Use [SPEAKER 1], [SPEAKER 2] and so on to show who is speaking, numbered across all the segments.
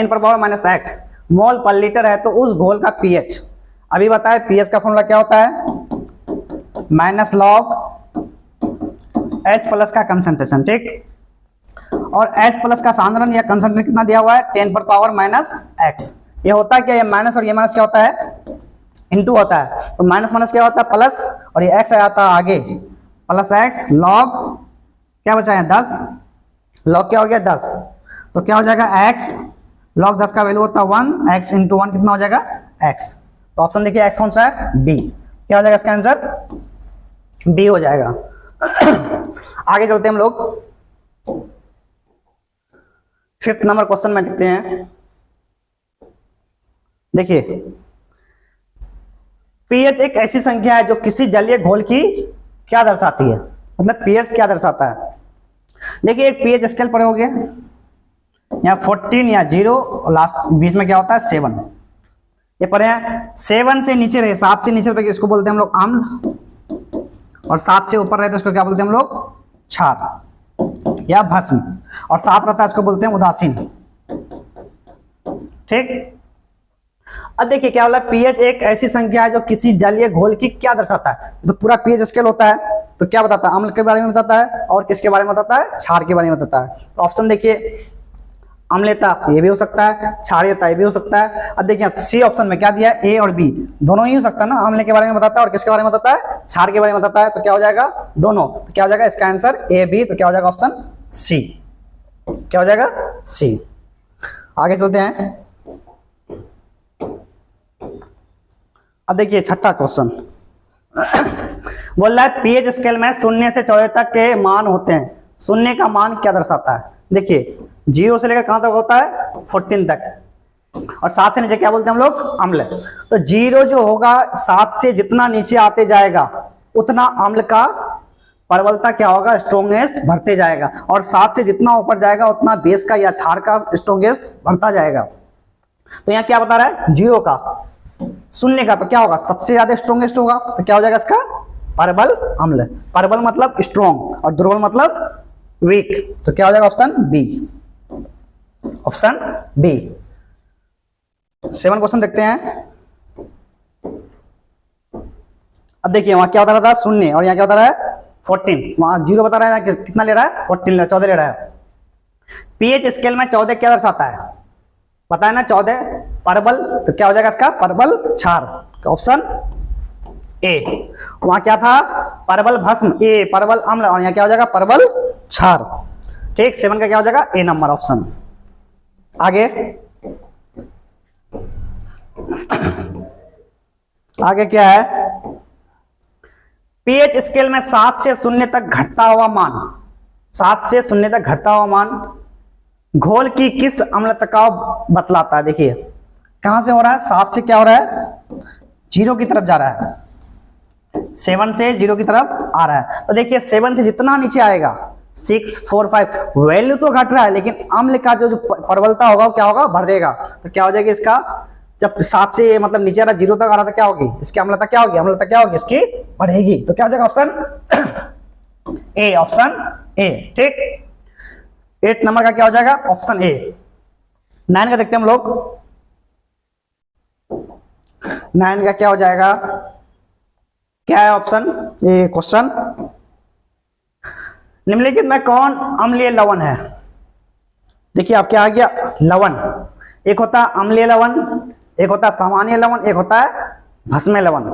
[SPEAKER 1] 10⁻⁻x मोल पर लीटर है तो उस घोल का पीएच, अभी बताए पीएच का फॉर्मूला क्या होता है, माइनस लॉग H प्लस का कंसंट्रेशन, ठीक। और H प्लस का सांद्रण या कंसंट्रेशन कितना दिया हुआ है, 10⁻⁻x। ये होता है क्या, ये माइनस और ये माइनस क्या होता है, इनटू होता है, तो माइनस माइनस क्या होता है प्लस, और ये x आता है आगे, प्लस x लॉग क्या बचा है 10, लॉग क्या हो गया 10, तो क्या हो जाएगा x लॉग 10 का वैल्यू होता है 1, x इंटू 1 कितना हो जाएगा x। तो ऑप्शन देखिए x कौन सा है, बी। क्या हो जाएगा इसका आंसर, बी हो जाएगा। आगे चलते हैं हम लोग। 5th नंबर क्वेश्चन में देखते हैं। देखिए पीएच एक ऐसी संख्या है जो किसी जलीय घोल की क्या दर्शाती है, मतलब पीएच क्या दर्शाता है। देखिए एक पीएच स्केल पर हो गया, यहाँ 14 या 0 और लास्ट बीच में क्या होता है 7। ये पर है 7 से नीचे रहे, 7 से नीचे तक इसको बोलते हैं हम लोग अम्ल, और 7 से ऊपर रहे तो इसको क्या बोलते हैं हम लोग क्षार या भस्म, और 7 रहता है इसको बोलते हैं उदासीन। ठीक, अब देखिए क्या बोला, पीएच एक ऐसी संख्या है जो किसी जलीय घोल की क्या दर्शाता है। तो पूरा पीएच स्केल होता है तो क्या बताता है, अम्ल के बारे में बताता है और किसके बारे में बताता है, क्षार के बारे में बताता है। तो ऑप्शन देखिए अम्लता ये भी हो सकता है, क्षारीयता ये भी हो सकता है। अब देखिए सी ऑप्शन में क्या दिया है, ए और बी दोनों ही हो सकता है ना, अम्ल के बारे में बताता है और किसके बारे में बताता है, क्षार के बारे में बताता है। तो क्या हो जाएगा दोनों, तो क्या हो जाएगा इसका आंसर ए बी, तो क्या हो जाएगा ऑप्शन सी, क्या हो जाएगा सी। आगे चलते हैं। अब देखिए छठा क्वेश्चन बोल रहा है पीएच स्केल में 0 से 14 तक के मान होते हैं, 0 का मान क्या दर्शाता है। देखिए 0 से लेकर कहां तक होता है 14 तक, और 7 से नीचे क्या बोलते हैं हम लोग अम्ल। तो 0 जो होगा 7 से जितना नीचे आते जाएगा उतना अम्ल का प्रबलता क्या होगा, स्ट्रोंगेस्ट बढ़ते जाएगा, और 7 से जितना ऊपर जाएगा उतना बेस का या क्षार का स्ट्रोंगेस्ट बढ़ता जाएगा। तो यहाँ क्या बता रहा है 0 का 0 का, तो क्या होगा सबसे ज्यादा स्ट्रोंगेस्ट होगा, तो क्या हो जाएगा इसका परबल अम्ल। परबल मतलब स्ट्रॉन्ग और दुर्बल मतलब वीक, तो क्या हो जाएगा option B, option B. 7 question देखते हैं। अब देखिए वहां क्या बता रहा था 0 और यहाँ क्या बता रहा है 14, वहां 0 बता रहा है, कितना ले रहा है 14 ले रहा है, 14 ले रहा है। पीएच स्केल में 14 क्या दर्शाता है, पता है ना 14 परबल, तो क्या हो जाएगा इसका परबल क्षार, ऑप्शन ए। वहां क्या था परबल भस्म ए, परबल अम्ल, और यहाँ क्या हो जाएगा परबल क्षार। ठीक, 7 का क्या हो जाएगा ए नंबर ऑप्शन। आगे आगे क्या है, पीएच स्केल में 7 से 0 तक घटता हुआ मान, 7 से 0 तक घटता हुआ मान घोल की किस अम्लता का बतलाता है। देखिए कहां से हो रहा है, 7 से क्या हो रहा है 0 की तरफ जा रहा है, 7 से 0 की तरफ आ रहा है। तो देखिए 7 से जितना नीचे आएगा 6 4 5 वैल्यू तो घट रहा है, लेकिन अम्ल का जो प्रबलता होगा वो क्या होगा बढ़ देगा। तो क्या हो जाएगा इसका, जब 7 से मतलब नीचे आ रहा 0 तक आ रहा था क्या होगी इसकी अम्लता, क्या होगी अम्लता क्या होगी इसकी बढ़ेगी। तो क्या हो जाएगा ऑप्शन ए, ऑप्शन ए। ठीक, 8 नंबर का क्या हो जाएगा ऑप्शन ए। 9 का देखते हैं हम लोग, 9 का क्या हो जाएगा, क्या है ऑप्शन ए क्वेश्चन, निम्नलिखित में कौन अम्लीय लवण है। देखिए आप क्या आ गया लवण, एक होता है अम्लीय लवण, एक होता है सामान्य लवण, एक होता है भस्म लवण।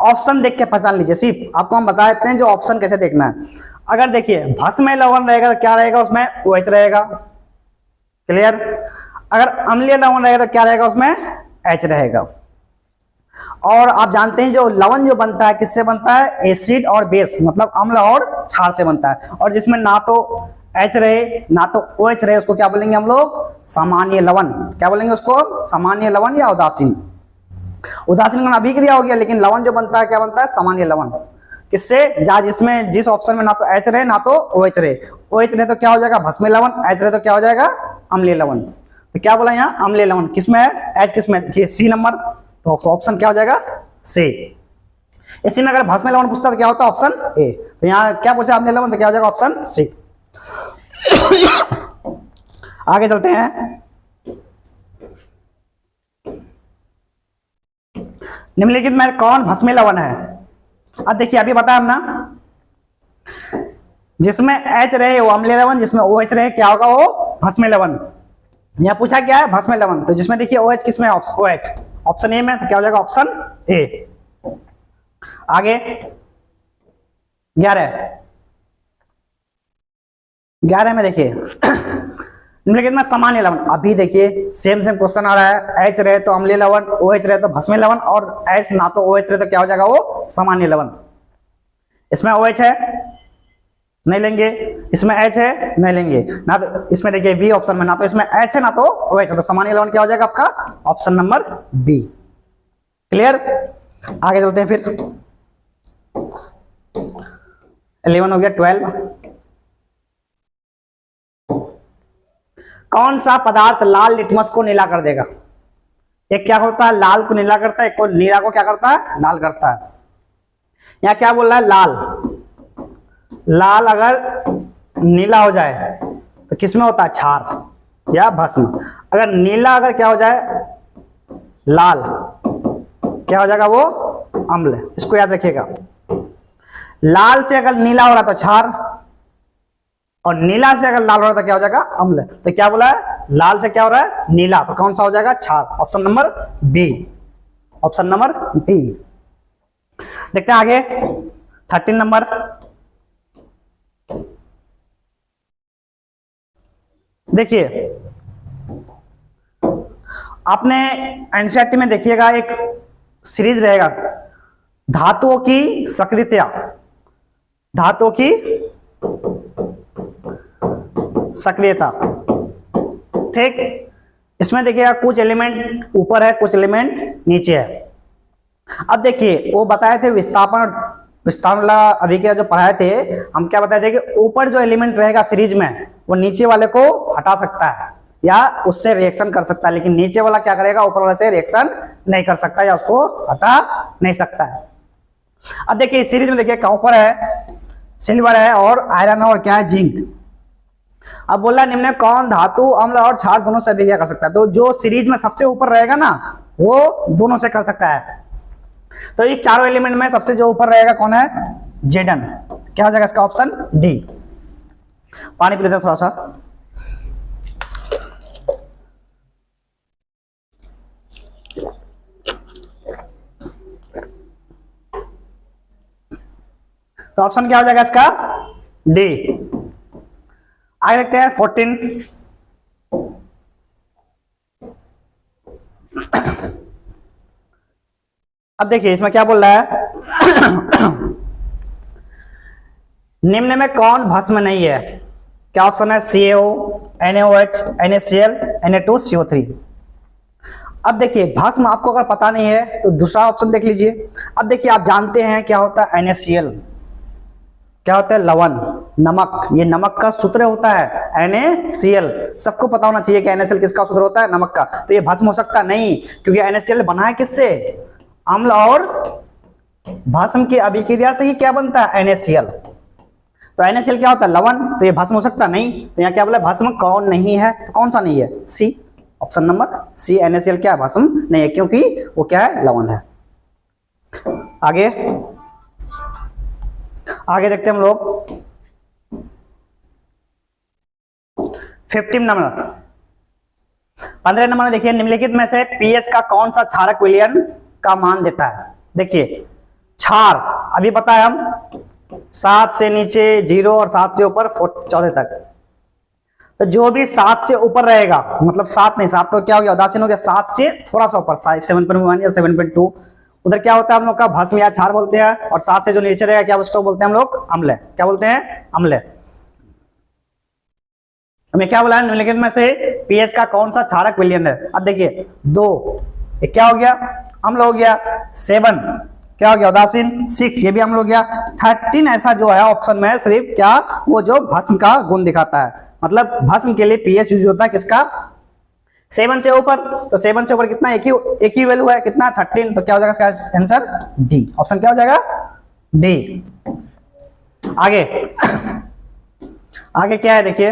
[SPEAKER 1] ऑप्शन देख के पहचान लीजिए, सिर्फ आपको हम बता देते हैं जो ऑप्शन कैसे देखना है। अगर देखिए भस्म लवण रहेगा तो क्या रहेगा उसमें OH रहेगा, क्लियर। अगर अम्लीय लवण रहेगा तो क्या रहेगा उसमें H रहेगा। और आप जानते हैं जो लवण जो बनता है किससे बनता है, एसिड और बेस मतलब अम्ल और क्षार से बनता है, और जिसमें ना तो H रहे ना तो OH रहे उसको क्या बोलेंगे हम लोग सामान्य लवण। क्या बोलेंगे उसको सामान्य लवण या उदासीन। उदासीन का अभिक्रिया हो गया, लेकिन लवण जो बनता है क्या बनता है सामान्य लवण। किससे, जहां जिसमें जिस ऑप्शन में ना तो H रहे ना तो OH रहे, OH रहे तो क्या हो जाएगा भस्म लवण, H रहे तो क्या हो जाएगा अम्लीय लवण। तो क्या बोला यहाँ अम्लीय लवण किसमें है, H किसमें, सी नंबर, तो ऑप्शन क्या हो जाएगा सी। इसी में अगर भस्म लवण पूछता तो क्या होता ऑप्शन ए, तो यहाँ क्या पूछा अम्लीय लवण तो क्या हो जाएगा ऑप्शन सी। आगे चलते हैं। निम्नलिखित में कौन भस्म लवण है। अब देखिए अभी बताया हम ना, जिसमें H रहे वो अम्लीय लवण, जिसमें OH रहे क्या होगा वो भस्म लवण। यहाँ पूछा क्या है भस्म लवण, तो जिसमें देखिए OH किसमें OH ऑप्शन ए में, तो क्या हो जाएगा ऑप्शन ए। आगे 11 में देखिए निम्नलिखित में सामान्य लवण। अभी देखिए सेम क्वेश्चन आ रहा है, H रहे तो अम्लीय लवण, OH रहे तो भस्म लवण, और H ना तो OH रहे तो क्या हो जाएगा वो सामान्य लवण। इसमें OH है नहीं लेंगे, इसमें H है, नहीं लेंगे ना, तो इसमें देखिए बी ऑप्शन में ना तो इसमें H है ना तो OH है, तो सामान्य एलिमेंट क्या हो जाएगा आपका ऑप्शन नंबर बी। क्लियर? आगे चलते हैं फिर। 11 हो गया। 12, कौन सा पदार्थ लाल लिटमस को नीला कर देगा? एक क्या होता है लाल को नीला करता है, एक को नीला को क्या करता है लाल करता है। यहाँ क्या बोल रहा है लाल, लाल अगर नीला हो जाए तो किसमें होता है क्षार या भस्म। अगर नीला अगर क्या हो जाए लाल, क्या हो जाएगा वो अम्ल। इसको याद रखिएगा, लाल से अगर नीला हो रहा तो क्षार, और नीला से अगर लाल हो रहा तो क्या हो जाएगा अम्ल। तो क्या बोला है लाल से क्या हो रहा है नीला, तो कौन सा हो जाएगा क्षार। Option number B, option number B. देखते हैं आगे 13 नंबर। देखिए आपने एनसीईआरटी में देखिएगा एक सीरीज रहेगा धातुओं की सक्रियता, धातुओं की सक्रियता, ठीक। इसमें देखिएगा कुछ एलिमेंट ऊपर है, कुछ एलिमेंट नीचे है। अब देखिए वो बताए थे विस्थापन, विस्थापन अभिक्रिया जो पढ़ाए थे हम, क्या बताए थे कि ऊपर जो एलिमेंट रहेगा सीरीज में वो नीचे वाले को हटा सकता है या उससे रिएक्शन कर सकता है, लेकिन नीचे वाला क्या करेगा ऊपर वाले से रिएक्शन नहीं कर सकता या उसको हटा नहीं सकता है। अब देखिए इस सीरीज में देखिए कॉपर है, सिल्वर है और आयरन है और क्या है जिंक। अब बोला निम्न कौन धातु अम्ल और क्षार दोनों से अभिक्रिया कर सकता है, तो जो सीरीज में सबसे ऊपर रहेगा ना वो दोनों से कर सकता है। तो इस चारों एलिमेंट में सबसे जो ऊपर रहेगा कौन है जेडन, क्या हो जाएगा इसका ऑप्शन डी। पानी पी लेते हैं थोड़ा सा। तो ऑप्शन क्या हो जाएगा इसका डी। आगे देखते हैं 14। अब देखिए इसमें क्या बोल रहा है निम्न में कौन भस्म नहीं है? क्या ऑप्शन है CaO, NaOH, NaCl, Na2CO3। अब देखिए भस्म आपको अगर पता नहीं है तो दूसरा ऑप्शन देख लीजिए। अब देखिए आप जानते हैं क्या होता है NaCl, क्या होता है लवण, नमक। ये नमक का सूत्र होता है NaCl। सबको पता होना चाहिए कि NaCl किसका सूत्र होता है नमक का। तो ये भस्म हो सकता नहीं, क्योंकि NaCl बना है किससे अम्ल और भस्म की अभिक्रिया से ही क्या बनता है NaCl। तो NaCl क्या होता है लवण, तो ये भस्म हो सकता नहीं। तो यहाँ क्या बोला भस्म कौन नहीं है, तो कौन सा नहीं है सी, ऑप्शन नंबर सी। NaCl क्या है भस्म नहीं है क्योंकि वो क्या है लवण है। आगे आगे देखते हैं हम लोग 15 नंबर। 15 नंबर में देखिए निम्नलिखित में से पीएच का कौन सा क्षारक विलयन का मान देता है। देखिए क्षार अभी बताया हम 7 से नीचे 0 और 7 से ऊपर 14 तक। तो जो भी 7 से ऊपर रहेगा, मतलब 7 नहीं, 7 तो क्या हो गया उदासीन हो गया, 7 से थोड़ा सा ऊपर 7.1 या 7.2 उधर क्या होता है हम लोग का भस्म या क्षार बोलते हैं। और 7 से जो नीचे रहेगा क्या उसको बोलते हैं हम लोग अम्ल। क्या बोलते हैं अम्ल। हमें क्या बोला है निम्नलिखित में से पीएच का कौन सा क्षारक विलयन है। अब देखिए 2 ये क्या हो गया अम्ल हो गया, 7 क्या हो गया उदासीन, 6 ये भी अम्ल हो गया, 13 ऐसा जो है ऑप्शन में सिर्फ क्या वो जो भस्म का गुण दिखाता है। मतलब भस्म के लिए पीएच यूज होता है किसका 7 से ऊपर। तो 7 से ऊपर कितना एक ही वैल्यू है कितना 13। तो क्या हो जाएगा इसका आंसर डी, ऑप्शन क्या हो जाएगा डी। आगे आगे क्या है देखिए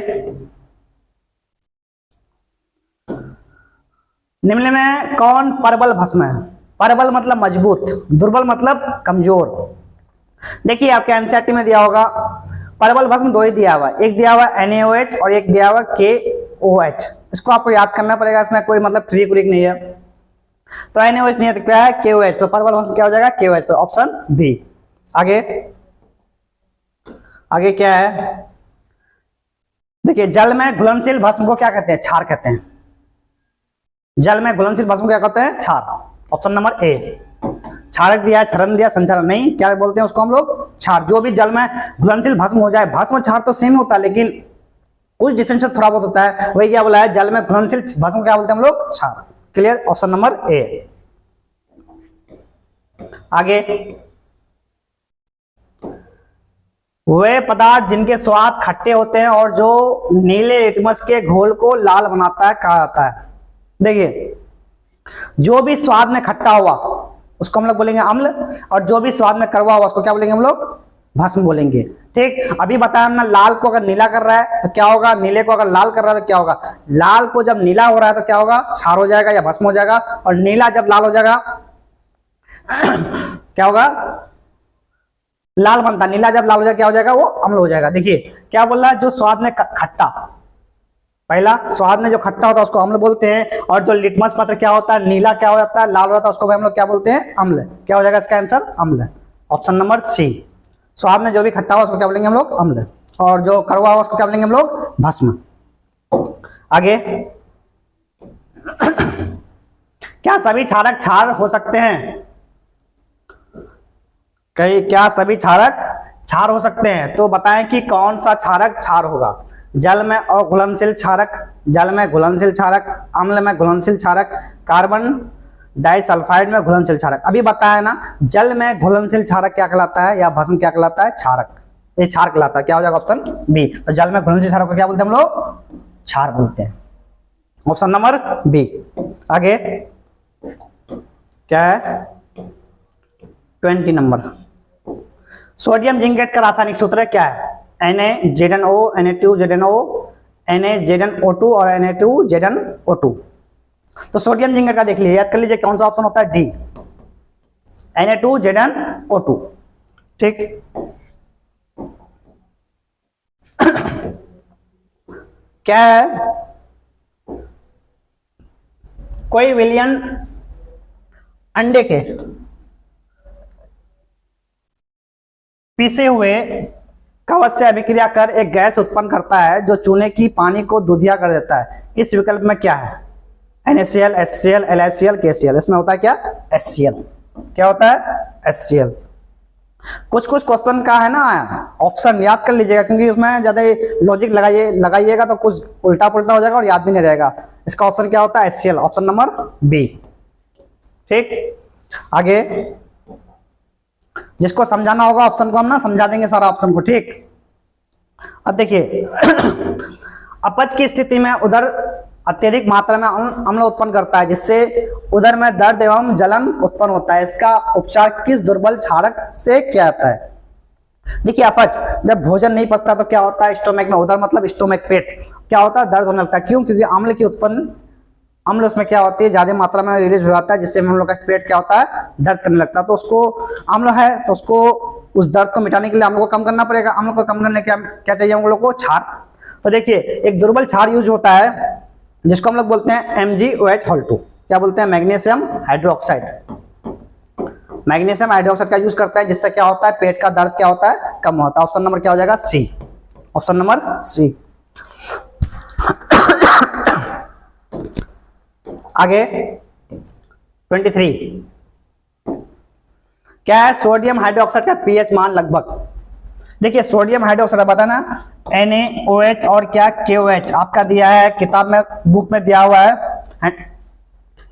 [SPEAKER 1] निम्न में कौन परबल भस्म है। परबल मतलब मजबूत, दुर्बल मतलब कमजोर। देखिए आपके एनसीईआरटी में दिया होगा परबल भस्म 2 ही दिया हुआ, एक दिया हुआ NaOH और एक दिया हुआ KOH। इसको आपको याद करना पड़ेगा, इसमें कोई मतलब ट्रिक व्रिक नहीं है। तो NaOH नहीं है तो क्या है KOH, तो परबल भस्म क्या हो जाएगा KOH, तो ऑप्शन बी। आगे आगे क्या है देखिए जल में घुलनशील भस्म को क्या कहते हैं क्षार कहते हैं। जल में घुलनशील भस्म को क्या कहते हैं क्षार, ऑप्शन नंबर ए। क्षारक दिया है, क्षरण दिया, संचारण नहीं, क्या बोलते हैं उसको हम लोग? क्षार। जो भी जल में घुलनशील भस्म हो जाए, भस्म क्षार तो सेम होता है लेकिन कुछ डिफरेंशियल थोड़ा बहुत होता है, वही क्या बोला है, जल में घुलनशील भस्म क्या बोलते हैं हम लोग? क्षार। क्लियर? Option number A. आगे, वे पदार्थ जिनके स्वाद खट्टे होते हैं और जो नीले लिटमस के घोल को लाल बनाता है कहा जाता है? देखिए, जो भी स्वाद में खट्टा हुआ उसको हम लोग बोलेंगे अम्ल, और जो भी स्वाद में कड़वा हुआ उसको क्या बोलेंगे हम लोग? भस्म बोलेंगे। ठीक, अभी बताया हमने, लाल को अगर नीला कर रहा है तो क्या होगा, नीले को अगर लाल कर रहा है तो क्या होगा? लाल को जब नीला हो रहा है तो क्या होगा? क्षार हो जाएगा या भस्म हो जाएगा, और नीला जब लाल हो जाएगा क्या होगा? लाल बनता है। नीला जब लाल हो जाएगा क्या हो जाएगा? वो अम्ल हो जाएगा। देखिए क्या बोल रहा है, जो स्वाद में खट्टा, पहला स्वाद में जो खट्टा होता है उसको अम्ल बोलते हैं, और जो लिटमस पत्र क्या होता है, नीला क्या हो जाता है, लाल हो जाता है, उसको हम लोग क्या बोलते हैं? अम्ल। क्या हो जाएगा इसका आंसर? अम्ल। Option number C. स्वाद में जो भी खट्टा हो उसको क्या बोलेंगे हम लोग? अम्ल, और जो कड़वा हो उसको क्या बोलेंगे हम लोग? भस्म। आगे, क्या सभी क्षारक क्षार हो सकते हैं? क्या सभी क्षारक क्षार हो सकते हैं? तो बताएं कि कौन सा क्षारक क्षार होगा? जल में अघुलनशील क्षारक, जल में घुलनशील क्षारक, अम्ल में घुलनशील क्षारक, कार्बन डाइसल्फाइड में घुलनशील क्षारक। अभी बताया ना, जल में घुलनशील क्षारक क्या कहलाता है, या भस्म क्या कहलाता है? क्षारक। ये क्षार कहलाता है। क्या हो जाएगा? Option B. तो जल में घुलनशील क्षारक को क्या बोलते हैं हम लोग? क्षार बोलते हैं। Option number B. आगे क्या है? 20 नंबर। सोडियम जिंकेट का रासायनिक सूत्र क्या है? Na-ZnO, Na2ZnO, Na-ZnO2 और Na2ZnO2। तो सोडियम जिंकेट का देख लीजिए, याद कर लीजिए कौन सा ऑप्शन होता है? D, Na2ZnO2। ठीक, क्या है? कोई विलियन अंडे के पीसे हुए कवच से अभिक्रिया कर एक गैस उत्पन्न करता है जो चूने की पानी को दूधिया कर देता है। इस विकल्प में क्या है? NaCl, HCl, LaCl, KCl। इसमें होता है क्या? HCl। क्या होता है? HCl। कुछ क्वेश्चन का है ना ऑप्शन याद कर लीजिएगा, क्योंकि उसमें ज्यादा लॉजिक लगाइएगा तो कुछ उल्टा पुल्टा हो जाएगा और याद भी नहीं रहेगा। इसका ऑप्शन क्या होता है? HCl। Option number B. ठीक, आगे, जिसको समझाना होगा ऑप्शन को हम ना समझा देंगे सारा ऑप्शन को। ठीक, अब देखिए अपच की स्थिति में उदर अत्यधिक मात्रा में अम्ल उत्पन्न करता है, जिससे उदर में दर्द एवं जलन उत्पन्न होता है। इसका उपचार किस दुर्बल क्षारक से किया जाता है? देखिए, अपच जब भोजन नहीं पचता तो क्या होता है? स्टोमक में, उदर मतलब स्टोमक, पेट, क्या होता है? दर्द होने लगता है। क्यों? क्योंकि अम्ल की उत्पन्न, अम्ल उसमें क्या होती है? ज्यादा मात्रा में रिलीज हो जाता है, जिससे हम लोग का पेट क्या होता है? दर्द करने लगता है। तो उसको अम्ल है तो उसको उस दर्द को मिटाने के लिए अम्ल को कम करना पड़ेगा। अम्ल को कम करने के क्या चाहिए हम लोग को? क्षार। तो देखिए, एक दुर्बल क्षार यूज होता है जिसको हम लोग बोलते हैं MgOH2। क्या बोलते हैं? Magnesium hydroxide. मैग्नीशियम हाइड्रोक्साइड का यूज करते हैं, जिससे क्या होता है? पेट का दर्द क्या होता है? कम होता है। ऑप्शन नंबर क्या हो जाएगा? सी। Option number C. आगे 23, क्या है? सोडियम हाइड्रोक्साइड का पीएच मान लगभग। देखिए, सोडियम हाइड्रोक्साइड पता ना, NaOH और क्या? KOH। आपका दिया है किताब में, बुक में दिया हुआ है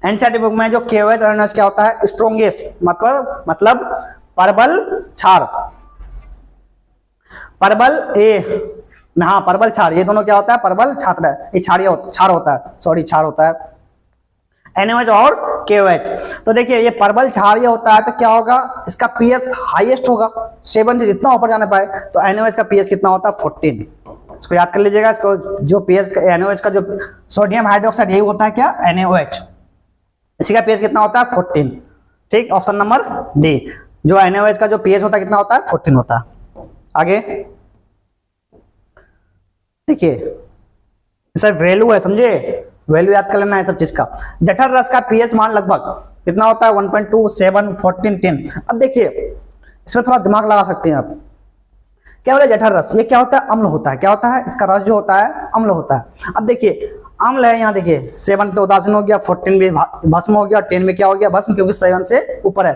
[SPEAKER 1] एनसीईआरटी बुक में, जो KOH और NaOH क्या होता है? स्ट्रोंगेस्ट, मतलब प्रबल क्षार, प्रबल हाँ प्रबल क्षार। ये दोनों क्या होता है? प्रबल छात्र है, ये क्षार होता है, सॉरी क्षार होता है, NaOH और KOH। तो देखिए, ये प्रबल क्षारीय होता है तो क्या होगा? इसका पीएच हाईएस्ट होगा, 7 से जितना ऊपर जाने पाए। तो NaOH का पीएच कितना होता है? 14। इसको याद कर लीजिएगा। इसको जो पीएच NaOH का, जो सोडियम हाइड्रोक्साइड, यही होता है क्या? NaOH। इसी का पीएच कितना होता है? 14। ठीक, ऑप्शन नंबर डी। जो NaOH का जो पीएच होता है कितना होता है? 14 होता है। आगे देखिए, इसका वैल्यू है, समझे? वैल्यू याद कर लेना है सब चीज का। जठर रस का पीएच मान लगभग कितना होता है? 1.2, 7, 14, 10। अब देखिए, इसमें थोड़ा दिमाग लगा सकते हैं आप। क्या बोले? जठर रस, ये क्या होता है? अम्ल होता है। क्या होता है? इसका रस जो होता है अम्ल होता है। अब देखिए, अम्ल है, यहाँ देखिए 7 तो उदासीन हो गया, 14 भी भस्म हो गया, 10 में क्या हो गया भस्म, क्योंकि 7 से ऊपर है।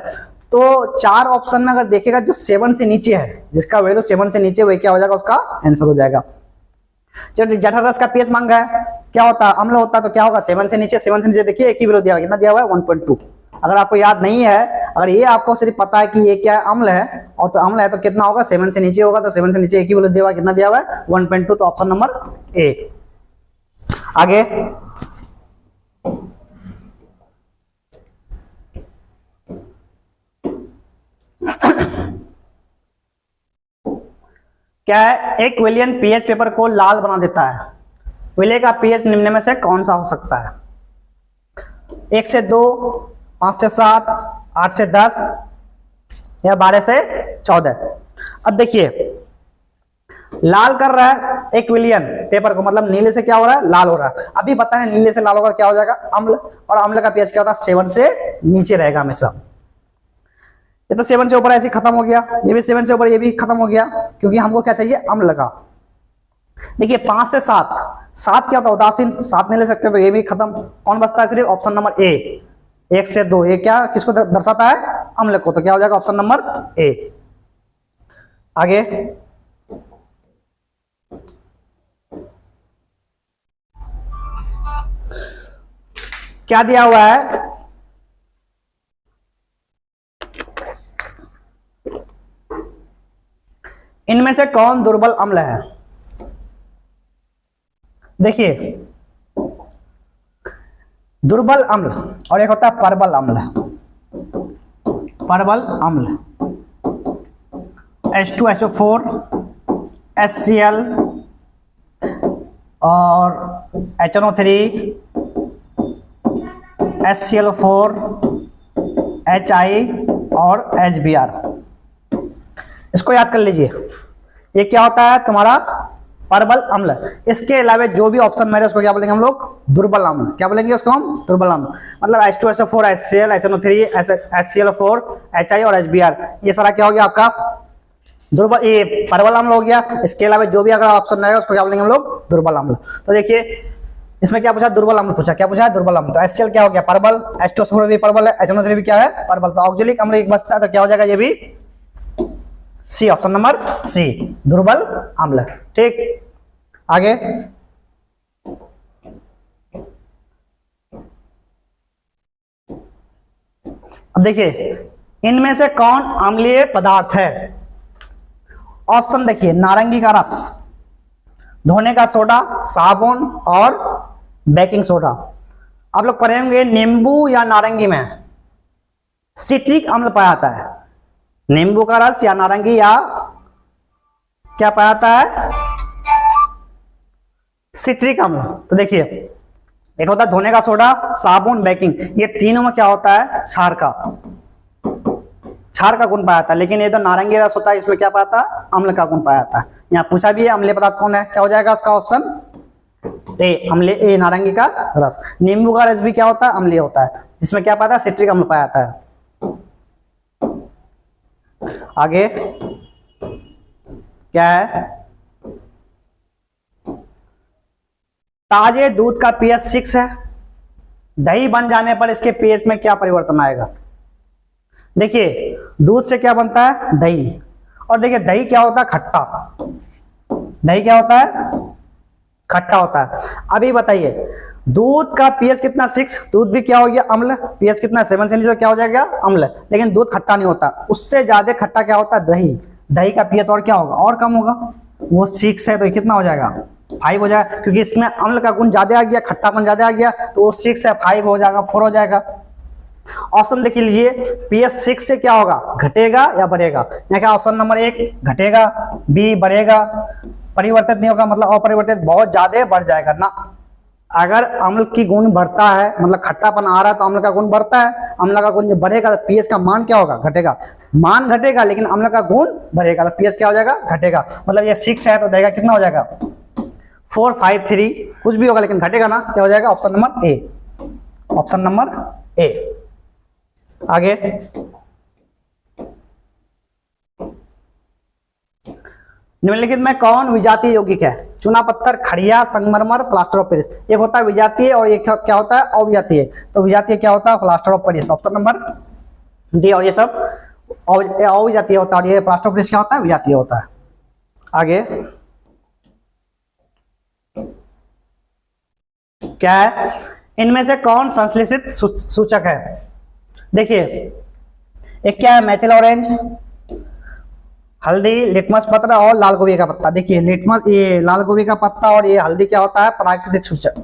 [SPEAKER 1] तो 4 ऑप्शन में अगर देखेगा जो 7 से नीचे है, जिसका वैल्यू 7 से नीचे, वही क्या हो जाएगा, उसका आंसर हो जाएगा। जब जठर रस का पीएच मांगा है, क्या होता है, अम्ल होता है, तो क्या होगा 7 से नीचे, 7 से नीचे देखिए एक ही वैल्यू दिया हुआ है, कितना दिया हुआ है 1.2। अगर आपको याद नहीं है, अगर ये आपको सिर्फ पता है कि ये क्या है, अम्ल है, और तो अम्ल है तो कितना होगा 7 से नीचे होगा, तो 7 से नीचे एक ही वैल्यू दिया हुआ है, कितना दिया हुआ है 1.2, तो ऑप्शन नंबर ए। आगे क्या है, एक विलियन पीएच पेपर को लाल बना देता है, विलय का पीएच निम्न में से कौन सा हो सकता है? 1 से 2, 5 से 7, 8 से 10 या 12 से 14। अब देखिए लाल कर रहा है एक विलियन पेपर को, मतलब नीले से क्या हो रहा है, लाल हो रहा है। अभी पता है नीले से लाल होगा क्या हो जाएगा, अम्ल, और अम्ल का पीएच क्या होता है 7 से नीचे रहेगा हमेशा। ये तो 7 से ऊपर ऐसे खत्म हो गया, ये भी 7 से ऊपर, ये भी खत्म हो गया, क्योंकि हमको क्या चाहिए, अम्ल का। देखिए 5 से 7, 7 क्या होता है उदासीन, 7 नहीं ले सकते, तो ये भी खत्म। कौन बचता है, सिर्फ ऑप्शन नंबर ए। 1 से 2 ये क्या किसको दर्शाता है, अम्ल को, तो क्या हो जाएगा ऑप्शन नंबर ए। आगे क्या दिया हुआ है, इनमें से कौन दुर्बल अम्ल है? देखिए दुर्बल अम्ल और एक होता है परबल अम्ल। परबल अम्ल H2SO4 HCl और HNO3 HCl4 HI और HBr। इसको याद कर लीजिए, ये क्या होता है तुम्हारा परबल अम्ल। इसके अलावा जो भी ऑप्शन मेरे उसको क्या बोलेंगे हम लोग, दुर्बल अम्ल। क्या बोलेंगे उसको हम, दुर्बल अम्ल। मतलब H2SO4 HCl HNO3 HCl4 HI और HBr, ये सारा क्या हो गया आपका दुर्बल, ये परबल अम्ल हो गया। इसके अलावा जो भी अगर ऑप्शन रहेगा उसको क्या बोलेंगे हम लोग, दुर्बल अम्ल। तो देखिए इसमें क्या पूछा, दुर्बल अम्ल पूछा, क्या पूछा है, दुर्बल अम्ल। तो HCl क्या हो गया, परबल, H2SO4 भी परबल है, HNO3 भी क्या है, परबल। तो ऑक्जेलिक अम्ल एक बचता है, तो क्या हो जाएगा, ये भी सी, ऑप्शन नंबर सी, दुर्बल अम्ल। ठीक, आगे अब देखिए इनमें से कौन अम्लीय पदार्थ है? ऑप्शन देखिए, नारंगी का रस, धोने का सोडा, साबुन और बेकिंग सोडा। आप लोग पढ़ेंगे नींबू या नारंगी में सिट्रिक अम्ल पाया जाता है, नींबू का रस या नारंगी या क्या पाया जाता है, सिट्रिक अम्ल। तो देखिए एक होता है धोने का सोडा, साबुन, बेकिंग, ये तीनों में क्या होता है, क्षार का गुण पाया जाता है। लेकिन ये तो नारंगी रस होता है, इसमें क्या पाया जाता है, अम्ल का गुण पाया जाता है। यहाँ पूछा भी है अम्लीय पदार्थ कौन है, क्या हो जाएगा उसका ऑप्शन ए, अम्लीय, ए नारंगी का रस। नींबू का रस भी क्या होता है, अम्लीय होता है, जिसमें क्या पाया जाता है, सिट्रिक अम्ल पाया जाता है। आगे क्या है, ताजे दूध का पीएच 6 है, दही बन जाने पर इसके पीएच में क्या परिवर्तन आएगा? देखिए दूध से क्या बनता है, दही, और देखिए दही क्या होता है, खट्टा। दही क्या होता है, खट्टा होता है। अभी बताइए दूध का पीएच कितना 6, दूध भी क्या हो गया, अम्ल, पीएच कितना 7 से नीचे क्या हो जाएगा, अम्ल। लेकिन दूध खट्टा नहीं होता, उससे ज्यादा खट्टा क्या होता है, दही। दही का पीएच और क्या होगा, और कम होगा, वो 6 है तो कितना हो जाएगा, 5 हो जाएगा, क्योंकि इसमें अम्ल का गुण ज्यादा आ गया, खट्टापन ज्यादा आ गया, तो वो 6 है, 5 हो जाएगा, 4 हो जाएगा। ऑप्शन देख लीजिए, पीएच 6 से क्या होगा, घटेगा या बढ़ेगा? यहाँ क्या ऑप्शन नंबर 1 घटेगा, बी बढ़ेगा, परिवर्तित नहीं होगा, मतलब अपरिवर्तित बहुत ज्यादा बढ़ जाएगा ना। अगर अम्ल की गुण बढ़ता है, मतलब खट्टापन आ रहा है, तो अम्ल का गुण बढ़ता है, अम्ल का गुण जब बढ़ेगा तो पीएच का मान क्या होगा, घटेगा। मान घटेगा लेकिन अम्ल का गुण बढ़ेगा, तो पीएच क्या हो जाएगा, घटेगा। मतलब ये 6 है तो देगा कितना हो जाएगा, 4, 5, 3 कुछ भी होगा, लेकिन घटेगा ना, क्या हो जाएगा, option number A, option number A. आगे निम्नलिखित में कौन विजातीय यौगिक है? चूना पत्थर, खड़िया, संगमरमर, प्लास्टर ऑफ पेरिस। एक होता है विजातीय और एक क्या होता है अविजातीय। तो विजातीय क्या होता है? Plaster of Paris, option number D. और ये सब अविजातीय होता है और ये प्लास्टर ऑफ पेरिस क्या होता है? विजातीय होता है। आगे क्या है? इनमें से कौन संश्लेषित सूचक है? देखिए, एक क्या है? मेथिल ऑरेंज, हल्दी, लिटमस पत्र और लाल गोभी का पत्ता। देखिए लिटमस, ये लाल गोभी का पत्ता और ये हल्दी क्या होता है? प्राकृतिक सूचक।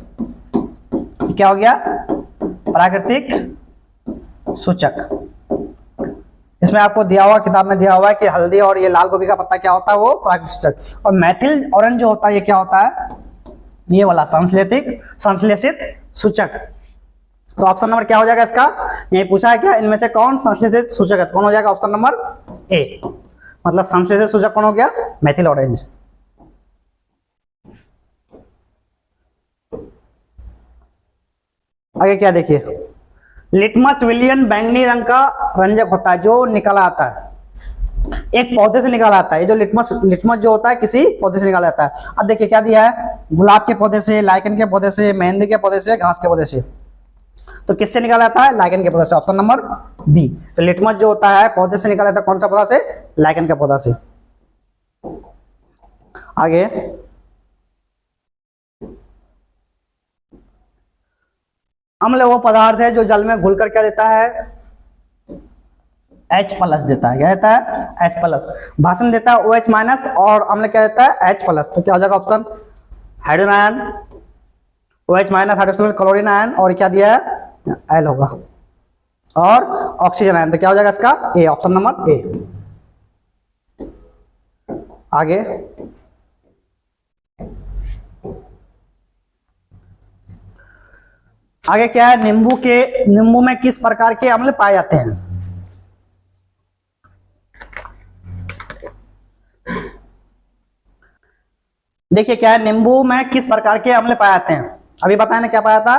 [SPEAKER 1] क्या हो गया? प्राकृतिक सूचक। इसमें आपको दिया हुआ, किताब में दिया हुआ है कि हल्दी और ये लाल गोभी का पत्ता क्या होता है? वो प्राकृतिक सूचक। और मेथिल ऑरेंज जो होता है ये क्या होता है? ये वाला संश्लेषित सूचक। तो ऑप्शन नंबर क्या हो जाएगा इसका? ये पूछा है क्या, इनमें से कौन संश्लेषित सूचक है? कौन हो जाएगा? Option number A. मतलब संश्लेषित सूचक कौन हो गया? Methyl orange. आगे क्या देखिए, लिटमस विलियन बैंगनी रंग का रंजक होता है जो निकाला आता है, एक पौधे से निकाला आता है। ये जो लिटमस जो होता है किसी पौधे से निकाला जाता है। अब देखिए क्या दिया है? गुलाब के पौधे से, लाइकन के पौधे से, मेहंदी के पौधे से, घास के पौधे से। तो किससे निकाला जाता है? लाइकन के पौधे से, ऑप्शन नंबर बी। तो लिटमस जो होता है पौधे से निकाला जाता है, कौन सा पौधा से? लाइकन के पौधा से। आगे अम्ल वो पदार्थ है जो जल में घुलकर क्या देता है? H+ देता है। क्या देता है? H+। भाषण देता है OH- और अम्ल क्या देता है? H+। तो क्या हो जाएगा option? Hydrogen ion, OH- hydroxyl chlorine ion, और क्या दिया है? L होगा, और ऑक्सीजन आयन। तो क्या हो जाएगा इसका? ए, ऑप्शन नंबर ए। आगे आगे क्या है? नींबू में किस प्रकार के अम्ल पाए जाते हैं? देखिए क्या है? नींबू में किस प्रकार के अम्ल पाए जाते हैं? अभी बताया ना क्या पाया था?